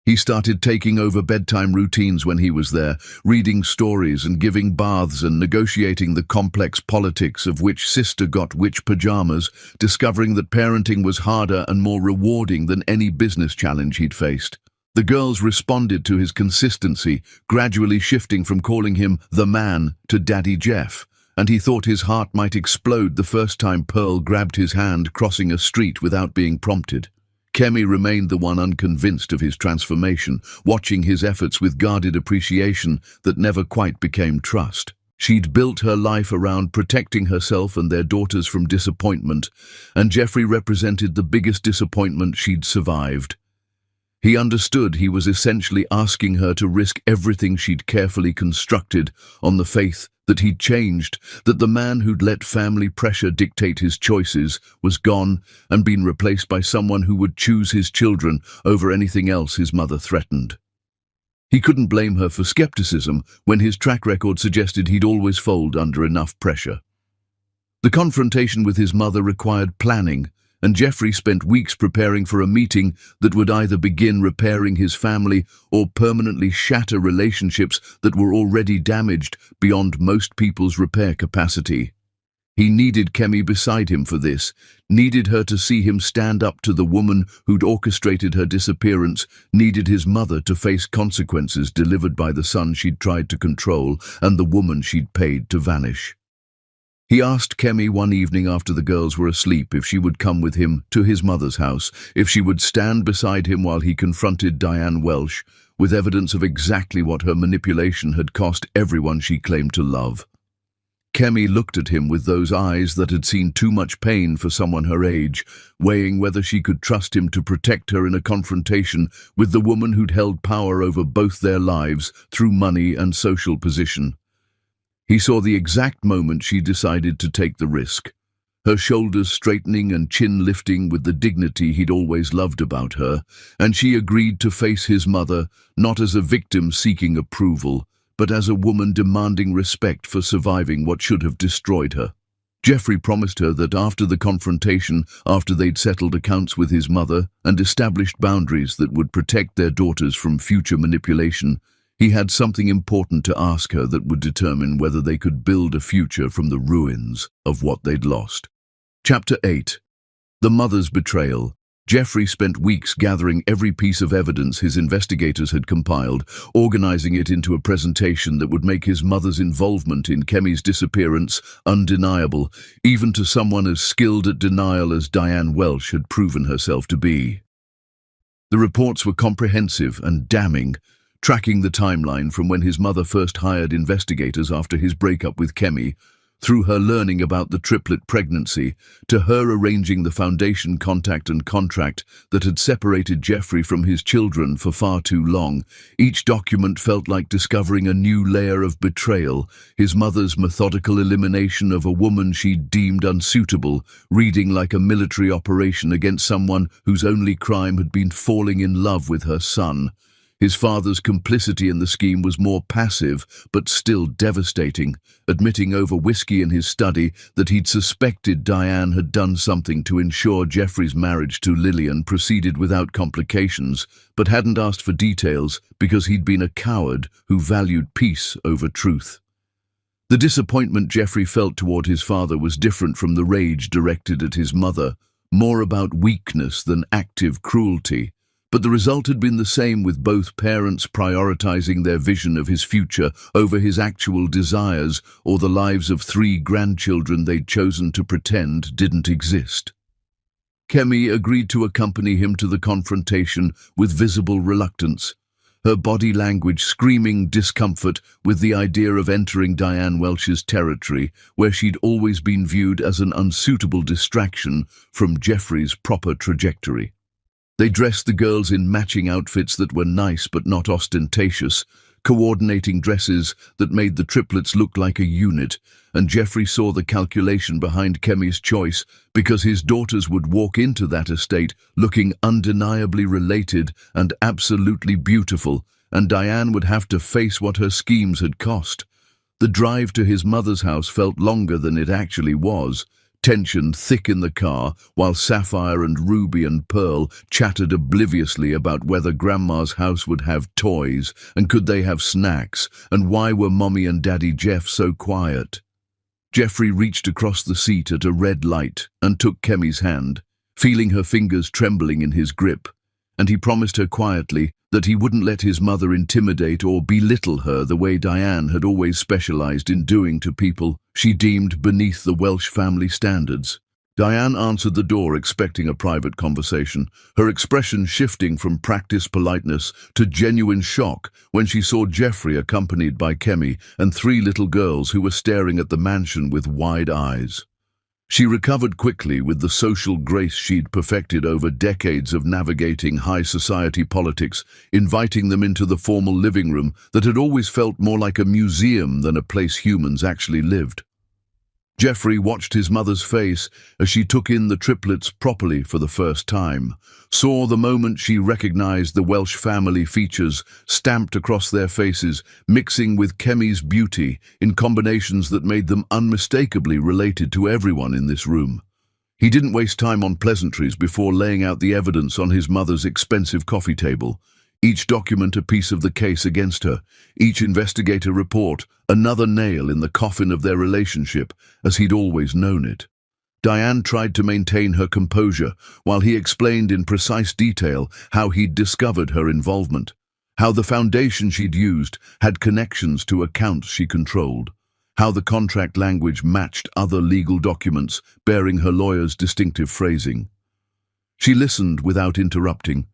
He started taking over bedtime routines when he was there, reading stories and giving baths and negotiating the complex politics of which sister got which pajamas, discovering that parenting was harder and more rewarding than any business challenge he'd faced. The girls responded to his consistency, gradually shifting from calling him the man to Daddy Jeff, and he thought his heart might explode the first time Pearl grabbed his hand crossing a street without being prompted. Kemi remained the one unconvinced of his transformation, watching his efforts with guarded appreciation that never quite became trust. She'd built her life around protecting herself and their daughters from disappointment, and Jeffrey represented the biggest disappointment she'd survived. He understood he was essentially asking her to risk everything she'd carefully constructed on the faith that he'd changed, that the man who'd let family pressure dictate his choices was gone and been replaced by someone who would choose his children over anything else his mother threatened. He couldn't blame her for skepticism when his track record suggested he'd always fold under enough pressure. The confrontation with his mother required planning, and Jeffrey spent weeks preparing for a meeting that would either begin repairing his family or permanently shatter relationships that were already damaged beyond most people's repair capacity. He needed Kemi beside him for this, needed her to see him stand up to the woman who'd orchestrated her disappearance, needed his mother to face consequences delivered by the son she'd tried to control and the woman she'd paid to vanish. He asked Kemi one evening after the girls were asleep if she would come with him to his mother's house, if she would stand beside him while he confronted Diane Welsh, with evidence of exactly what her manipulation had cost everyone she claimed to love. Kemi looked at him with those eyes that had seen too much pain for someone her age, weighing whether she could trust him to protect her in a confrontation with the woman who'd held power over both their lives through money and social position. He saw the exact moment she decided to take the risk, her shoulders straightening and chin lifting with the dignity he'd always loved about her, and she agreed to face his mother not as a victim seeking approval, but as a woman demanding respect for surviving what should have destroyed her. Jeffrey promised her that after the confrontation, after they'd settled accounts with his mother and established boundaries that would protect their daughters from future manipulation, he had something important to ask her that would determine whether they could build a future from the ruins of what they'd lost. Chapter 8. The Mother's Betrayal. Jeffrey spent weeks gathering every piece of evidence his investigators had compiled, organizing it into a presentation that would make his mother's involvement in Kemi's disappearance undeniable, even to someone as skilled at denial as Diane Welsh had proven herself to be. The reports were comprehensive and damning, tracking the timeline from when his mother first hired investigators after his breakup with Kemi, through her learning about the triplet pregnancy, to her arranging the foundation contact and contract that had separated Jeffrey from his children for far too long. Each document felt like discovering a new layer of betrayal, his mother's methodical elimination of a woman she'd deemed unsuitable, reading like a military operation against someone whose only crime had been falling in love with her son. His father's complicity in the scheme was more passive, but still devastating, admitting over whiskey in his study that he'd suspected Diane had done something to ensure Jeffrey's marriage to Lillian proceeded without complications, but hadn't asked for details because he'd been a coward who valued peace over truth. The disappointment Jeffrey felt toward his father was different from the rage directed at his mother, more about weakness than active cruelty. But the result had been the same, with both parents prioritizing their vision of his future over his actual desires or the lives of 3 grandchildren they'd chosen to pretend didn't exist. Kemi agreed to accompany him to the confrontation with visible reluctance, her body language screaming discomfort with the idea of entering Diane Welsh's territory, where she'd always been viewed as an unsuitable distraction from Jeffrey's proper trajectory. They dressed the girls in matching outfits that were nice but not ostentatious, coordinating dresses that made the triplets look like a unit, and Jeffrey saw the calculation behind Kemi's choice because his daughters would walk into that estate looking undeniably related and absolutely beautiful, and Diane would have to face what her schemes had cost. The drive to his mother's house felt longer than it actually was, tension thick in the car, while Sapphire and Ruby and Pearl chattered obliviously about whether Grandma's house would have toys, and could they have snacks, and why were Mommy and Daddy Jeff so quiet. Jeffrey reached across the seat at a red light and took Kemi's hand, feeling her fingers trembling in his grip, and he promised her quietly that he wouldn't let his mother intimidate or belittle her the way Diane had always specialized in doing to people she deemed beneath the Welsh family standards. Diane answered the door expecting a private conversation, her expression shifting from practiced politeness to genuine shock when she saw Jeffrey accompanied by Kemi and 3 little girls who were staring at the mansion with wide eyes. She recovered quickly with the social grace she'd perfected over decades of navigating high society politics, inviting them into the formal living room that had always felt more like a museum than a place humans actually lived. Jeffrey watched his mother's face as she took in the triplets properly for the first time, saw the moment she recognized the Welsh family features stamped across their faces, mixing with Kemi's beauty in combinations that made them unmistakably related to everyone in this room. He didn't waste time on pleasantries before laying out the evidence on his mother's expensive coffee table. Each document a piece of the case against her, each investigator report another nail in the coffin of their relationship as he'd always known it. Diane tried to maintain her composure while he explained in precise detail how he'd discovered her involvement, how the foundation she'd used had connections to accounts she controlled, how the contract language matched other legal documents bearing her lawyer's distinctive phrasing. She listened without interrupting,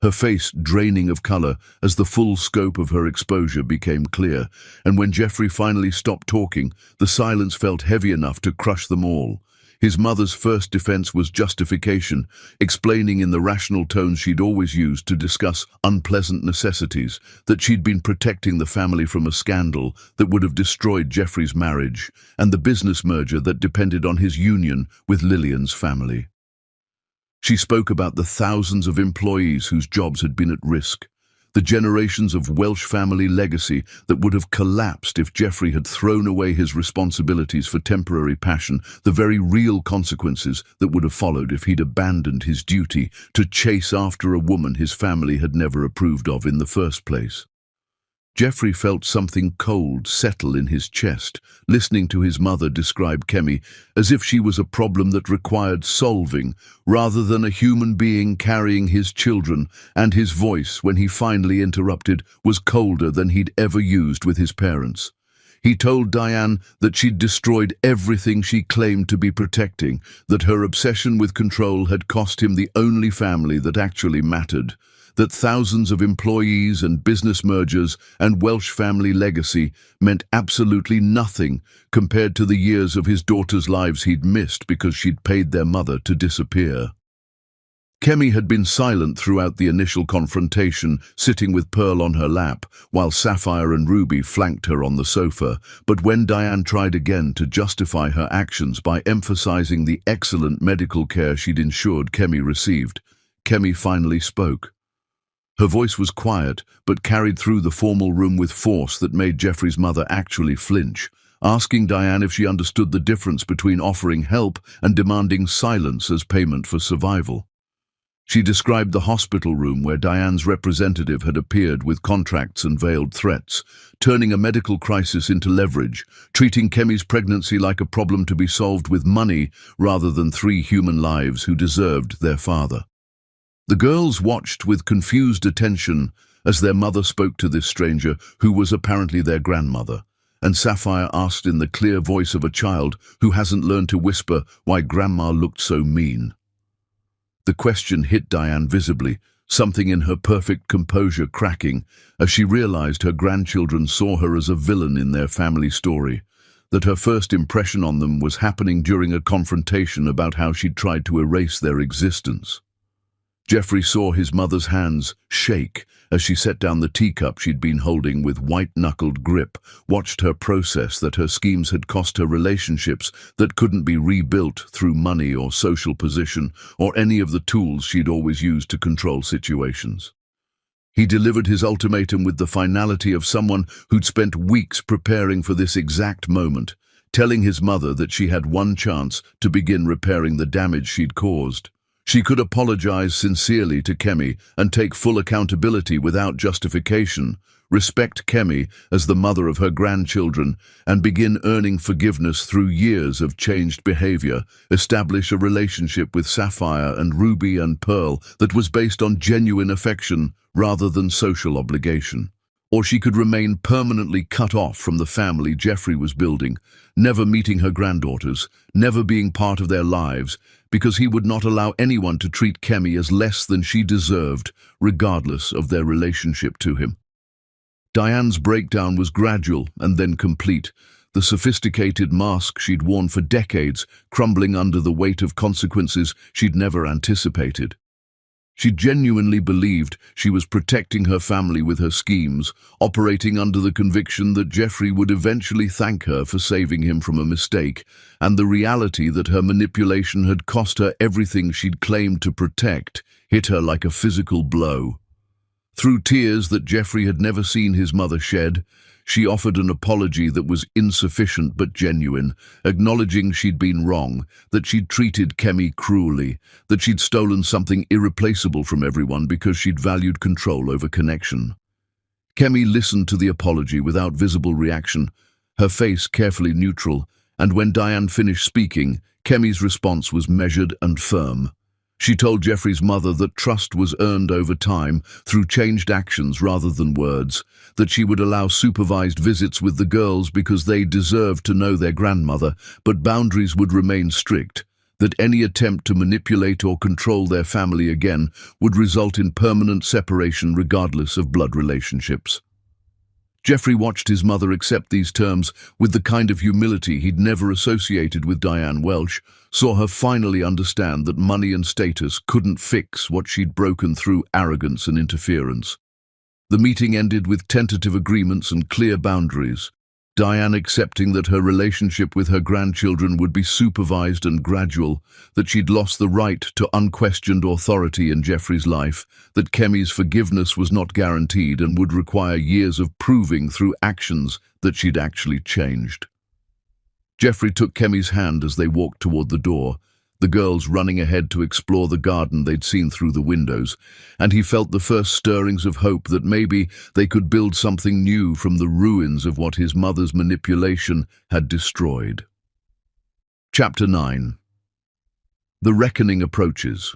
her face draining of color as the full scope of her exposure became clear, and when Jeffrey finally stopped talking, the silence felt heavy enough to crush them all. His mother's first defense was justification, explaining in the rational tones she'd always used to discuss unpleasant necessities, that she'd been protecting the family from a scandal that would have destroyed Jeffrey's marriage, and the business merger that depended on his union with Lillian's family. She spoke about the thousands of employees whose jobs had been at risk, the generations of Welsh family legacy that would have collapsed if Jeffrey had thrown away his responsibilities for temporary passion, the very real consequences that would have followed if he'd abandoned his duty to chase after a woman his family had never approved of in the first place. Jeffrey felt something cold settle in his chest, listening to his mother describe Kemi as if she was a problem that required solving, rather than a human being carrying his children, and his voice, when he finally interrupted, was colder than he'd ever used with his parents. He told Diane that she'd destroyed everything she claimed to be protecting, that her obsession with control had cost him the only family that actually mattered, that thousands of employees and business mergers and Welsh family legacy meant absolutely nothing compared to the years of his daughters' lives he'd missed because she'd paid their mother to disappear. Kemi had been silent throughout the initial confrontation, sitting with Pearl on her lap, while Sapphire and Ruby flanked her on the sofa, but when Diane tried again to justify her actions by emphasizing the excellent medical care she'd ensured Kemi received, Kemi finally spoke. Her voice was quiet, but carried through the formal room with force that made Jeffrey's mother actually flinch, asking Diane if she understood the difference between offering help and demanding silence as payment for survival. She described the hospital room where Diane's representative had appeared with contracts and veiled threats, turning a medical crisis into leverage, treating Kemi's pregnancy like a problem to be solved with money rather than 3 human lives who deserved their father. The girls watched with confused attention as their mother spoke to this stranger, who was apparently their grandmother, and Sapphire asked in the clear voice of a child who hasn't learned to whisper why Grandma looked so mean. The question hit Diane visibly, something in her perfect composure cracking, as she realized her grandchildren saw her as a villain in their family story, that her first impression on them was happening during a confrontation about how she'd tried to erase their existence. Jeffrey saw his mother's hands shake as she set down the teacup she'd been holding with white-knuckled grip, watched her process that her schemes had cost her relationships that couldn't be rebuilt through money or social position or any of the tools she'd always used to control situations. He delivered his ultimatum with the finality of someone who'd spent weeks preparing for this exact moment, telling his mother that she had one chance to begin repairing the damage she'd caused. She could apologize sincerely to Kemi and take full accountability without justification, respect Kemi as the mother of her grandchildren, and begin earning forgiveness through years of changed behavior, establish a relationship with Sapphire and Ruby and Pearl that was based on genuine affection rather than social obligation. Or she could remain permanently cut off from the family Jeffrey was building, never meeting her granddaughters, never being part of their lives, because he would not allow anyone to treat Kemi as less than she deserved, regardless of their relationship to him. Diane's breakdown was gradual and then complete, the sophisticated mask she'd worn for decades crumbling under the weight of consequences she'd never anticipated. She genuinely believed she was protecting her family with her schemes, operating under the conviction that Jeffrey would eventually thank her for saving him from a mistake, and the reality that her manipulation had cost her everything she'd claimed to protect hit her like a physical blow. Through tears that Jeffrey had never seen his mother shed, she offered an apology that was insufficient but genuine, acknowledging she'd been wrong, that she'd treated Kemi cruelly, that she'd stolen something irreplaceable from everyone because she'd valued control over connection. Kemi listened to the apology without visible reaction, her face carefully neutral, and when Diane finished speaking, Kemi's response was measured and firm. She told Jeffrey's mother that trust was earned over time through changed actions rather than words, that she would allow supervised visits with the girls because they deserved to know their grandmother, but boundaries would remain strict, that any attempt to manipulate or control their family again would result in permanent separation regardless of blood relationships. Jeffrey watched his mother accept these terms with the kind of humility he'd never associated with Diane Welsh, saw her finally understand that money and status couldn't fix what she'd broken through arrogance and interference. The meeting ended with tentative agreements and clear boundaries, Diane accepting that her relationship with her grandchildren would be supervised and gradual, that she'd lost the right to unquestioned authority in Jeffrey's life, that Kemi's forgiveness was not guaranteed and would require years of proving through actions that she'd actually changed. Jeffrey took Kemi's hand as they walked toward the door, the girls running ahead to explore the garden they'd seen through the windows, and he felt the first stirrings of hope that maybe they could build something new from the ruins of what his mother's manipulation had destroyed. Chapter 9. The reckoning approaches.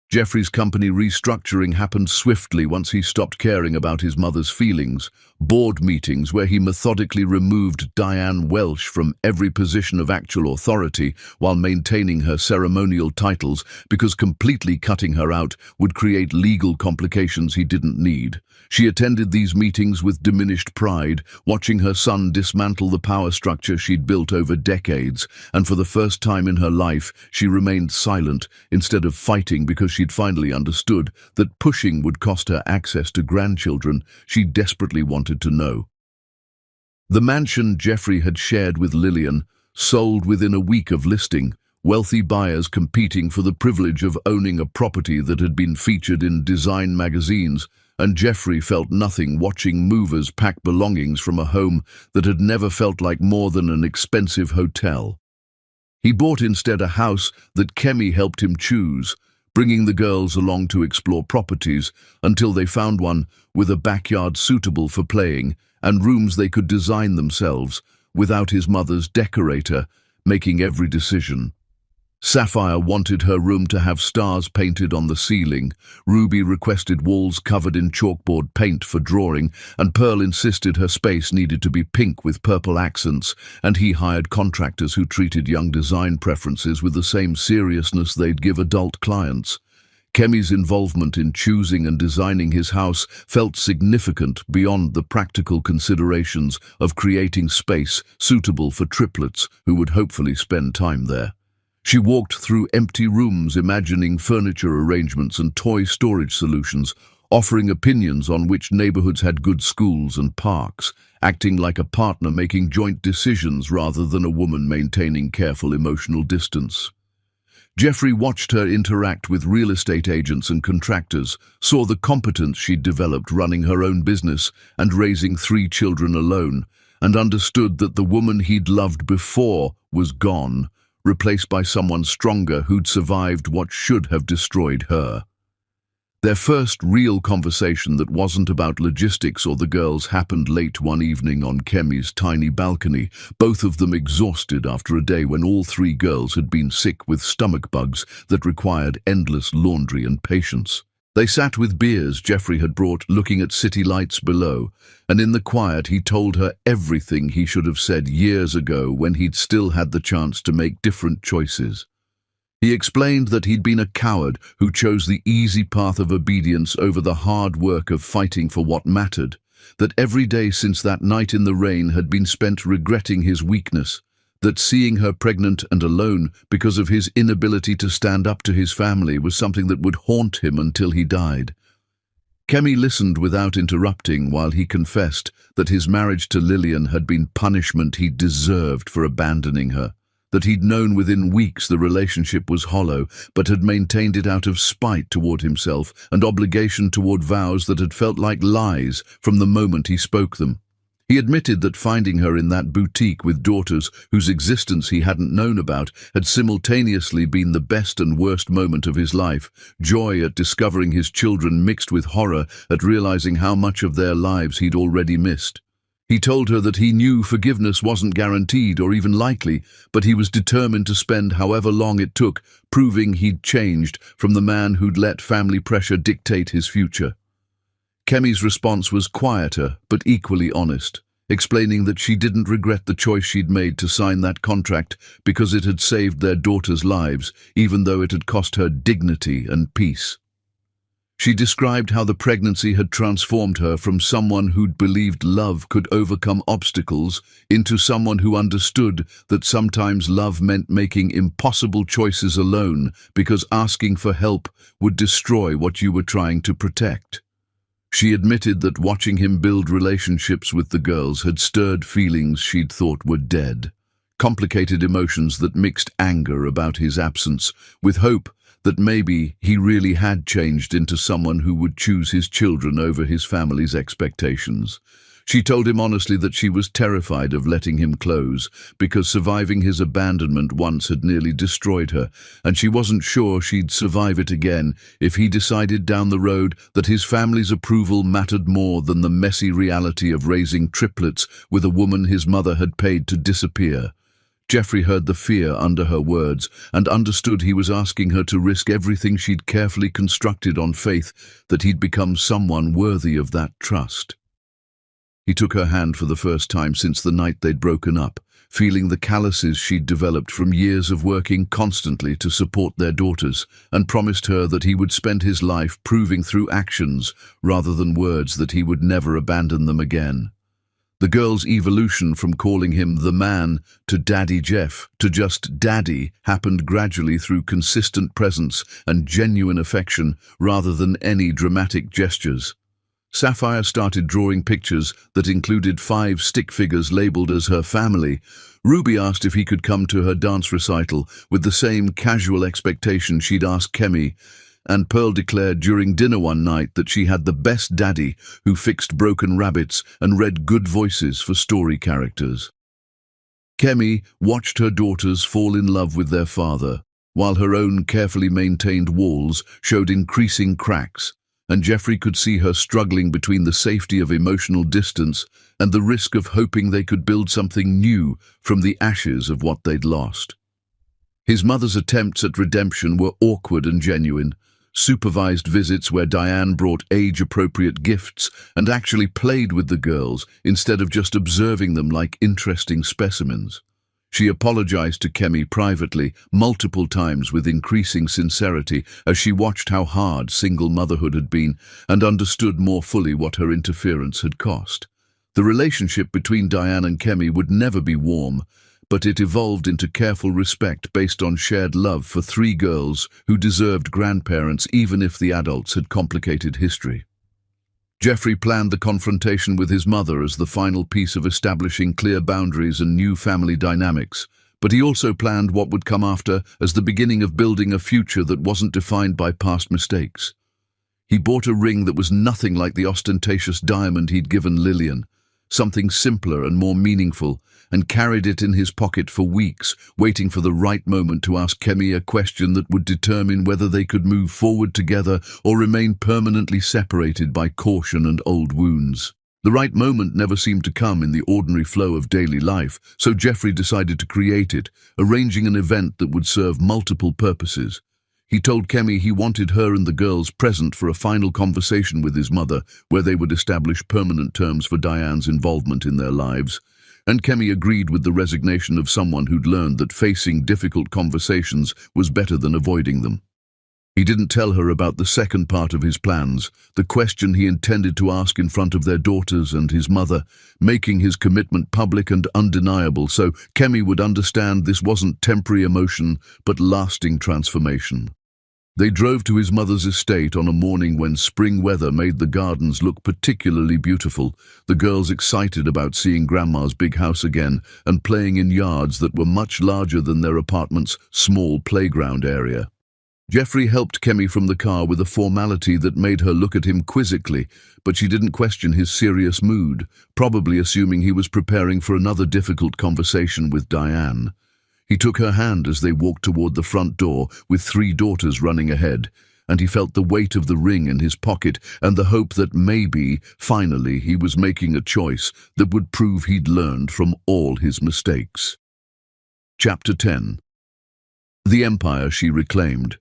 Jeffrey's company restructuring happened swiftly once he stopped caring about his mother's feelings. Board meetings where he methodically removed Diane Welsh from every position of actual authority while maintaining her ceremonial titles, because completely cutting her out would create legal complications he didn't need. She attended these meetings with diminished pride, watching her son dismantle the power structure she'd built over decades, and for the first time in her life she remained silent instead of fighting, because she'd finally understood that pushing would cost her access to grandchildren she desperately wanted to know. The mansion Jeffrey had shared with Lillian sold within a week of listing, wealthy buyers competing for the privilege of owning a property that had been featured in design magazines, and Jeffrey felt nothing watching movers pack belongings from a home that had never felt like more than an expensive hotel. He bought instead a house that Kemi helped him choose, bringing the girls along to explore properties until they found one with a backyard suitable for playing and rooms they could design themselves, without his mother's decorator making every decision. Sapphire wanted her room to have stars painted on the ceiling, Ruby requested walls covered in chalkboard paint for drawing, and Pearl insisted her space needed to be pink with purple accents, and he hired contractors who treated young design preferences with the same seriousness they'd give adult clients. Kemi's involvement in choosing and designing his house felt significant beyond the practical considerations of creating space suitable for triplets who would hopefully spend time there. She walked through empty rooms imagining furniture arrangements and toy storage solutions, offering opinions on which neighborhoods had good schools and parks, acting like a partner making joint decisions rather than a woman maintaining careful emotional distance. Jeffrey watched her interact with real estate agents and contractors, saw the competence she'd developed running her own business and raising 3 children alone, and understood that the woman he'd loved before was gone, replaced by someone stronger who'd survived what should have destroyed her. Their first real conversation that wasn't about logistics or the girls happened late one evening on Kemi's tiny balcony, both of them exhausted after a day when all 3 girls had been sick with stomach bugs that required endless laundry and patience. They sat with beers Jeffrey had brought, looking at city lights below, and in the quiet he told her everything he should have said years ago when he'd still had the chance to make different choices. He explained that he'd been a coward who chose the easy path of obedience over the hard work of fighting for what mattered, that every day since that night in the rain had been spent regretting his weakness, that seeing her pregnant and alone because of his inability to stand up to his family was something that would haunt him until he died. Kemi listened without interrupting while he confessed that his marriage to Lillian had been punishment he deserved for abandoning her, that he'd known within weeks the relationship was hollow, but had maintained it out of spite toward himself and obligation toward vows that had felt like lies from the moment he spoke them. He admitted that finding her in that boutique with daughters whose existence he hadn't known about had simultaneously been the best and worst moment of his life, joy at discovering his children mixed with horror at realizing how much of their lives he'd already missed. He told her that he knew forgiveness wasn't guaranteed or even likely, but he was determined to spend however long it took proving he'd changed from the man who'd let family pressure dictate his future. Kemi's response was quieter but equally honest. explaining that she didn't regret the choice she'd made to sign that contract because it had saved their daughters' lives, even though it had cost her dignity and peace. She described how the pregnancy had transformed her from someone who'd believed love could overcome obstacles into someone who understood that sometimes love meant making impossible choices alone because asking for help would destroy what you were trying to protect. She admitted that watching him build relationships with the girls had stirred feelings she'd thought were dead, complicated emotions that mixed anger about his absence with hope that maybe he really had changed into someone who would choose his children over his family's expectations. She told him honestly that she was terrified of letting him close because surviving his abandonment once had nearly destroyed her, and she wasn't sure she'd survive it again if he decided down the road that his family's approval mattered more than the messy reality of raising triplets with a woman his mother had paid to disappear. Jeffrey heard the fear under her words and understood he was asking her to risk everything she'd carefully constructed on faith that he'd become someone worthy of that trust. He took her hand for the first time since the night they'd broken up, feeling the calluses she'd developed from years of working constantly to support their daughters, and promised her that he would spend his life proving through actions rather than words that he would never abandon them again. The girl's evolution from calling him the man to Daddy Jeff to just Daddy happened gradually through consistent presence and genuine affection rather than any dramatic gestures. Sapphire started drawing pictures that included 5 stick figures labeled as her family. Ruby asked if he could come to her dance recital with the same casual expectation she'd asked Kemi, and Pearl declared during dinner one night that she had the best daddy who fixed broken rabbits and read good voices for story characters. Kemi watched her daughters fall in love with their father, while her own carefully maintained walls showed increasing cracks, and Jeffrey could see her struggling between the safety of emotional distance and the risk of hoping they could build something new from the ashes of what they'd lost. His mother's attempts at redemption were awkward and genuine. Supervised visits where Diane brought age-appropriate gifts and actually played with the girls instead of just observing them like interesting specimens. She apologized to Kemi privately multiple times with increasing sincerity as she watched how hard single motherhood had been and understood more fully what her interference had cost. The relationship between Diane and Kemi would never be warm, but it evolved into careful respect based on shared love for 3 girls who deserved grandparents even if the adults had complicated history. Jeffrey planned the confrontation with his mother as the final piece of establishing clear boundaries and new family dynamics, but he also planned what would come after as the beginning of building a future that wasn't defined by past mistakes. He bought a ring that was nothing like the ostentatious diamond he'd given Lillian, something simpler and more meaningful, and carried it in his pocket for weeks, waiting for the right moment to ask Kemi a question that would determine whether they could move forward together or remain permanently separated by caution and old wounds. The right moment never seemed to come in the ordinary flow of daily life, so Jeffrey decided to create it, arranging an event that would serve multiple purposes. He told Kemi he wanted her and the girls present for a final conversation with his mother, where they would establish permanent terms for Diane's involvement in their lives. And Kemi agreed with the resignation of someone who'd learned that facing difficult conversations was better than avoiding them. He didn't tell her about the second part of his plans, the question he intended to ask in front of their daughters and his mother, making his commitment public and undeniable so Kemi would understand this wasn't temporary emotion but lasting transformation. They drove to his mother's estate on a morning when spring weather made the gardens look particularly beautiful, the girls excited about seeing Grandma's big house again and playing in yards that were much larger than their apartment's small playground area. Jeffrey helped Kemi from the car with a formality that made her look at him quizzically, but she didn't question his serious mood, probably assuming he was preparing for another difficult conversation with Diane. He took her hand as they walked toward the front door, with 3 daughters running ahead, and he felt the weight of the ring in his pocket and the hope that maybe, finally, he was making a choice that would prove he'd learned from all his mistakes. Chapter 10. The Empire She Reclaimed.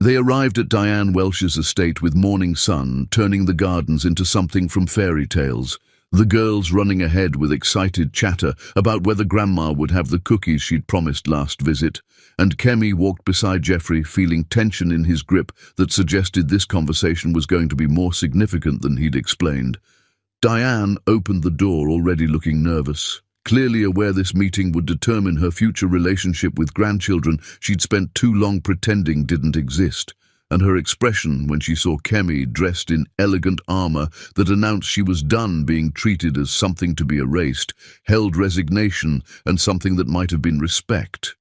They arrived at Diane Welsh's estate with morning sun, turning the gardens into something from fairy tales. The girls running ahead with excited chatter about whether Grandma would have the cookies she'd promised last visit, and Kemi walked beside Jeffrey, feeling tension in his grip that suggested this conversation was going to be more significant than he'd explained. Diane opened the door, already looking nervous. Clearly aware this meeting would determine her future relationship with grandchildren she'd spent too long pretending didn't exist, and her expression when she saw Kemi dressed in elegant armor that announced she was done being treated as something to be erased, held resignation and something that might have been respect.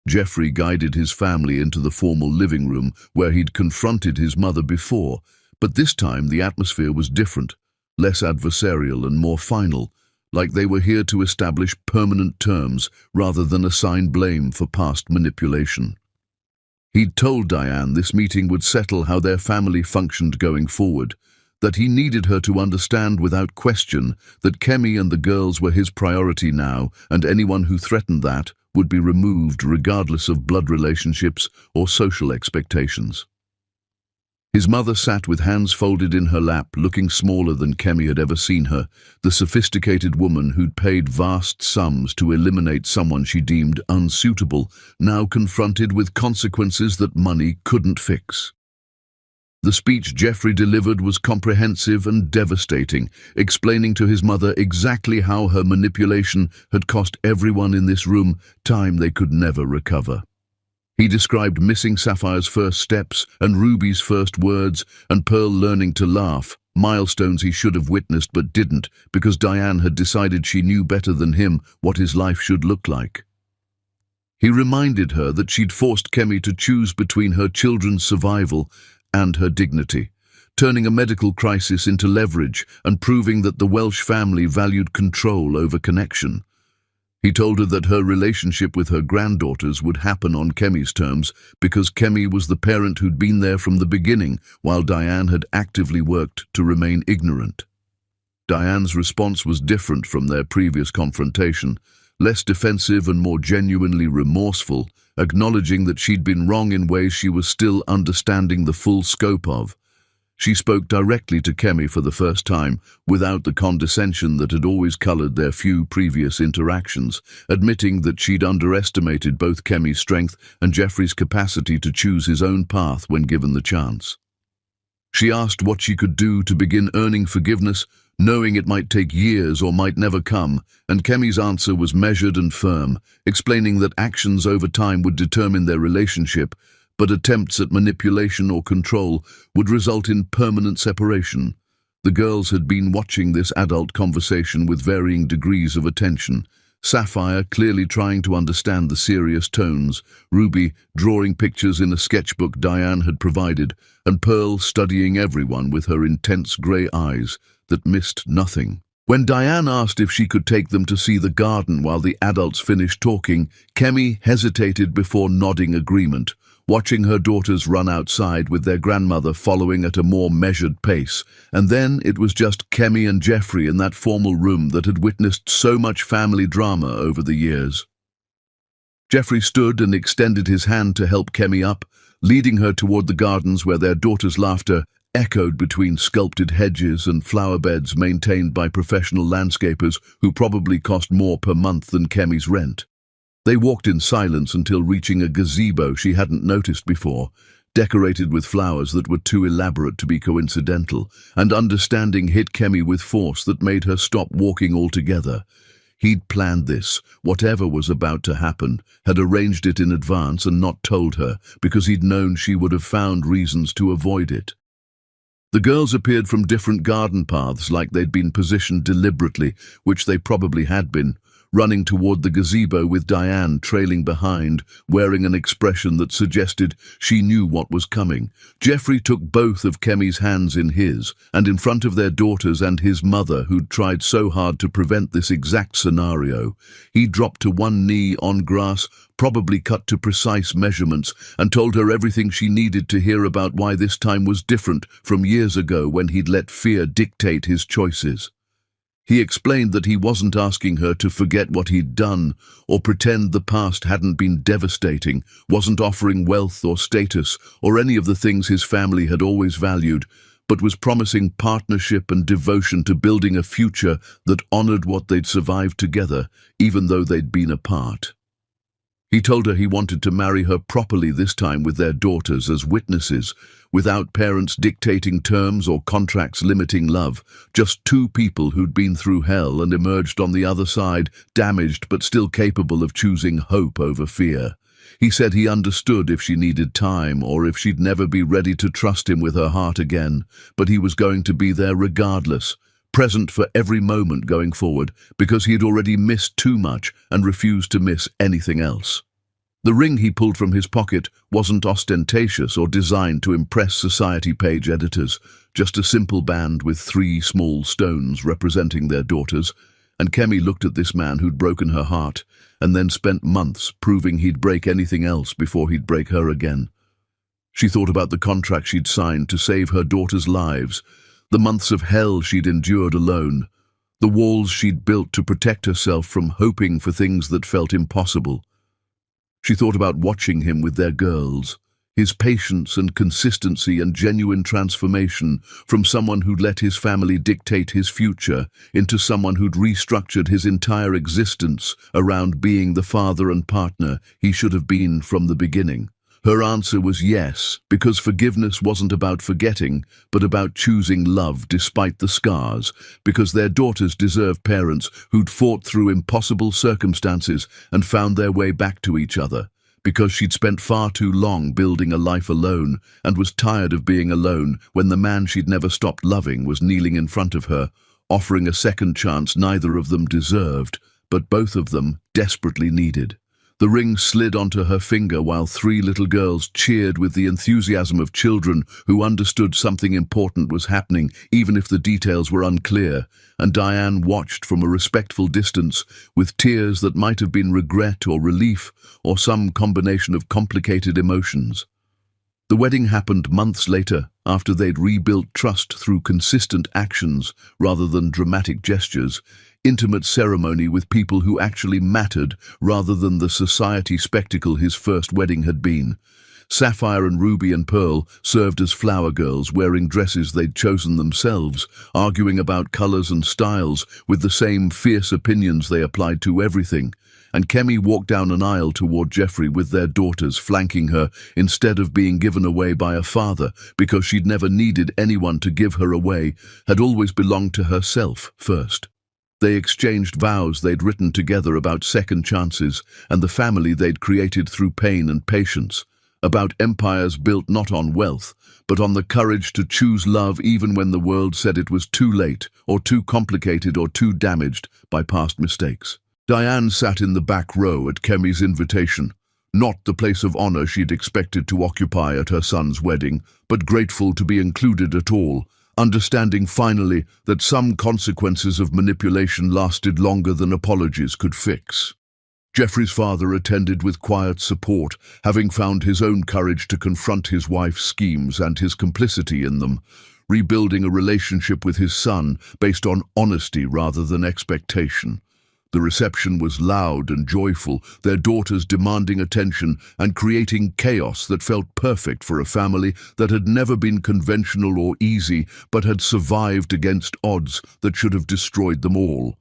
Jeffrey guided his family into the formal living room where he'd confronted his mother before, but this time the atmosphere was different, less adversarial and more final, like they were here to establish permanent terms rather than assign blame for past manipulation. He'd told Diane this meeting would settle how their family functioned going forward, that he needed her to understand without question that Kemi and the girls were his priority now, and anyone who threatened that would be removed regardless of blood relationships or social expectations. His mother sat with hands folded in her lap, looking smaller than Kemi had ever seen her, the sophisticated woman who'd paid vast sums to eliminate someone she deemed unsuitable, now confronted with consequences that money couldn't fix. The speech Jeffrey delivered was comprehensive and devastating, explaining to his mother exactly how her manipulation had cost everyone in this room time they could never recover. He described missing Sapphire's first steps and Ruby's first words and Pearl learning to laugh, milestones he should have witnessed but didn't because Diane had decided she knew better than him what his life should look like. He reminded her that she'd forced Kemi to choose between her children's survival and her dignity, turning a medical crisis into leverage and proving that the Welsh family valued control over connection. He told her that her relationship with her granddaughters would happen on Kemi's terms because Kemi was the parent who'd been there from the beginning, while Diane had actively worked to remain ignorant. Diane's response was different from their previous confrontation, less defensive and more genuinely remorseful, acknowledging that she'd been wrong in ways she was still understanding the full scope of. She spoke directly to Kemi for the first time, without the condescension that had always colored their few previous interactions, admitting that she'd underestimated both Kemi's strength and Jeffrey's capacity to choose his own path when given the chance. She asked what she could do to begin earning forgiveness, knowing it might take years or might never come, and Kemi's answer was measured and firm, explaining that actions over time would determine their relationship, but attempts at manipulation or control would result in permanent separation. The girls had been watching this adult conversation with varying degrees of attention, Sapphire clearly trying to understand the serious tones, Ruby drawing pictures in a sketchbook Diane had provided, and Pearl studying everyone with her intense grey eyes that missed nothing. When Diane asked if she could take them to see the garden while the adults finished talking, Kemi hesitated before nodding agreement, watching her daughters run outside with their grandmother following at a more measured pace, and then it was just Kemi and Jeffrey in that formal room that had witnessed so much family drama over the years. Jeffrey stood and extended his hand to help Kemi up, leading her toward the gardens where their daughter's laughter echoed between sculpted hedges and flower beds maintained by professional landscapers who probably cost more per month than Kemi's rent. They walked in silence until reaching a gazebo she hadn't noticed before, decorated with flowers that were too elaborate to be coincidental, and understanding hit Kemi with force that made her stop walking altogether. He'd planned this, whatever was about to happen, had arranged it in advance and not told her, because he'd known she would have found reasons to avoid it. The girls appeared from different garden paths like they'd been positioned deliberately, which they probably had been, running toward the gazebo with Diane trailing behind, wearing an expression that suggested she knew what was coming. Jeffrey took both of Kemi's hands in his, and in front of their daughters and his mother, who'd tried so hard to prevent this exact scenario, he dropped to one knee on grass, probably cut to precise measurements, and told her everything she needed to hear about why this time was different from years ago when he'd let fear dictate his choices. He explained that he wasn't asking her to forget what he'd done or pretend the past hadn't been devastating, wasn't offering wealth or status or any of the things his family had always valued, but was promising partnership and devotion to building a future that honored what they'd survived together, even though they'd been apart. He told her he wanted to marry her properly, this time with their daughters as witnesses, without parents dictating terms or contracts limiting love, just two people who'd been through hell and emerged on the other side, damaged but still capable of choosing hope over fear. He said he understood if she needed time or if she'd never be ready to trust him with her heart again, but he was going to be there regardless, present for every moment going forward, because he'd already missed too much and refused to miss anything else. The ring he pulled from his pocket wasn't ostentatious or designed to impress society page editors, just a simple band with 3 small stones representing their daughters, and Kemi looked at this man who'd broken her heart and then spent months proving he'd break anything else before he'd break her again. She thought about the contract she'd signed to save her daughters' lives, the months of hell she'd endured alone, the walls she'd built to protect herself from hoping for things that felt impossible. She thought about watching him with their girls, his patience and consistency and genuine transformation from someone who'd let his family dictate his future into someone who'd restructured his entire existence around being the father and partner he should have been from the beginning. Her answer was yes, because forgiveness wasn't about forgetting, but about choosing love despite the scars, because their daughters deserved parents who'd fought through impossible circumstances and found their way back to each other, because she'd spent far too long building a life alone and was tired of being alone when the man she'd never stopped loving was kneeling in front of her, offering a second chance neither of them deserved, but both of them desperately needed. The ring slid onto her finger while 3 little girls cheered with the enthusiasm of children who understood something important was happening, even if the details were unclear, and Diane watched from a respectful distance with tears that might have been regret or relief or some combination of complicated emotions. The wedding happened months later, after they'd rebuilt trust through consistent actions rather than dramatic gestures, intimate ceremony with people who actually mattered rather than the society spectacle his first wedding had been. Sapphire and Ruby and Pearl served as flower girls, wearing dresses they'd chosen themselves, arguing about colors and styles with the same fierce opinions they applied to everything. And Kemi walked down an aisle toward Jeffrey with their daughters flanking her instead of being given away by a father, because she'd never needed anyone to give her away, had always belonged to herself first. They exchanged vows they'd written together about second chances and the family they'd created through pain and patience, about empires built not on wealth, but on the courage to choose love even when the world said it was too late, or too complicated, or too damaged by past mistakes. Diane sat in the back row at Kemi's invitation, not the place of honor she'd expected to occupy at her son's wedding, but grateful to be included at all, understanding finally that some consequences of manipulation lasted longer than apologies could fix. Jeffrey's father attended with quiet support, having found his own courage to confront his wife's schemes and his complicity in them, rebuilding a relationship with his son based on honesty rather than expectation. The reception was loud and joyful, their daughters demanding attention and creating chaos that felt perfect for a family that had never been conventional or easy, but had survived against odds that should have destroyed them all.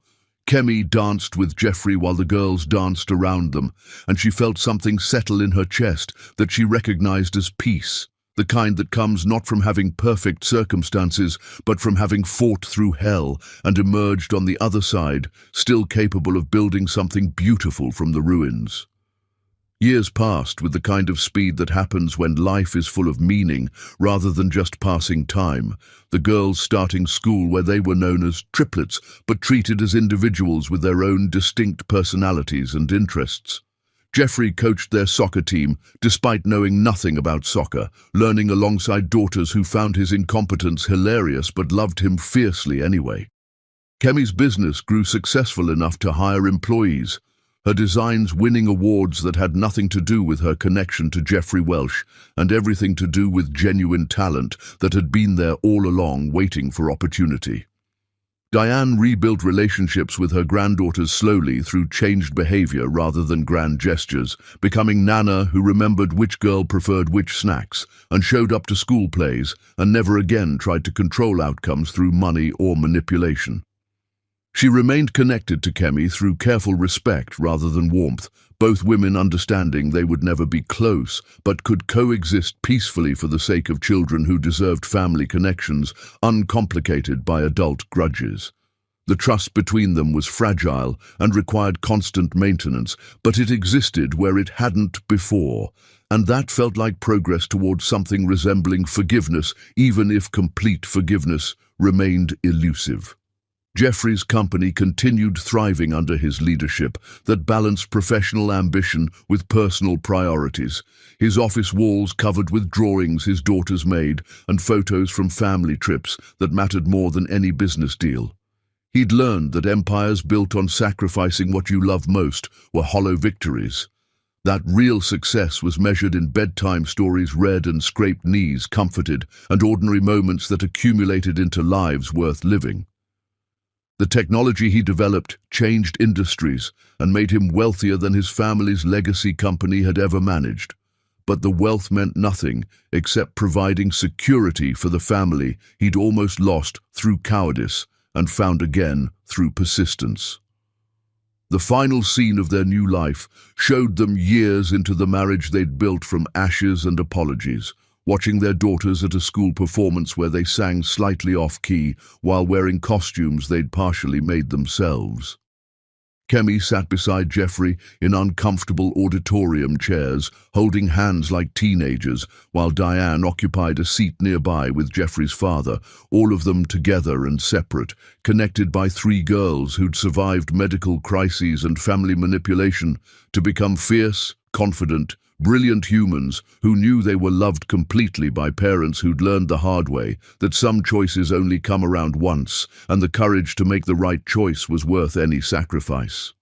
Kemi danced with Jeffrey while the girls danced around them, and she felt something settle in her chest that she recognized as peace, the kind that comes not from having perfect circumstances, but from having fought through hell and emerged on the other side, still capable of building something beautiful from the ruins. Years passed with the kind of speed that happens when life is full of meaning rather than just passing time, the girls starting school where they were known as triplets, but treated as individuals with their own distinct personalities and interests. Jeffrey coached their soccer team, despite knowing nothing about soccer, learning alongside daughters who found his incompetence hilarious but loved him fiercely anyway. Kemi's business grew successful enough to hire employees, her designs winning awards that had nothing to do with her connection to Jeffrey Welsh and everything to do with genuine talent that had been there all along waiting for opportunity. Diane rebuilt relationships with her granddaughters slowly through changed behavior rather than grand gestures, becoming Nana who remembered which girl preferred which snacks and showed up to school plays and never again tried to control outcomes through money or manipulation. She remained connected to Kemi through careful respect rather than warmth, both women understanding they would never be close, but could coexist peacefully for the sake of children who deserved family connections, uncomplicated by adult grudges. The trust between them was fragile and required constant maintenance, but it existed where it hadn't before, and that felt like progress towards something resembling forgiveness, even if complete forgiveness remained elusive. Jeffrey's company continued thriving under his leadership that balanced professional ambition with personal priorities, his office walls covered with drawings his daughters made and photos from family trips that mattered more than any business deal. He'd learned that empires built on sacrificing what you love most were hollow victories. That real success was measured in bedtime stories read and scraped knees comforted and ordinary moments that accumulated into lives worth living. The technology he developed changed industries and made him wealthier than his family's legacy company had ever managed. But the wealth meant nothing except providing security for the family he'd almost lost through cowardice and found again through persistence. The final scene of their new life showed them years into the marriage they'd built from ashes and apologies, watching their daughters at a school performance where they sang slightly off-key while wearing costumes they'd partially made themselves. Kemi sat beside Jeffrey in uncomfortable auditorium chairs, holding hands like teenagers, while Diane occupied a seat nearby with Jeffrey's father, all of them together and separate, connected by three girls who'd survived medical crises and family manipulation to become fierce, confident, brilliant humans who knew they were loved completely by parents who'd learned the hard way that some choices only come around once, and the courage to make the right choice was worth any sacrifice.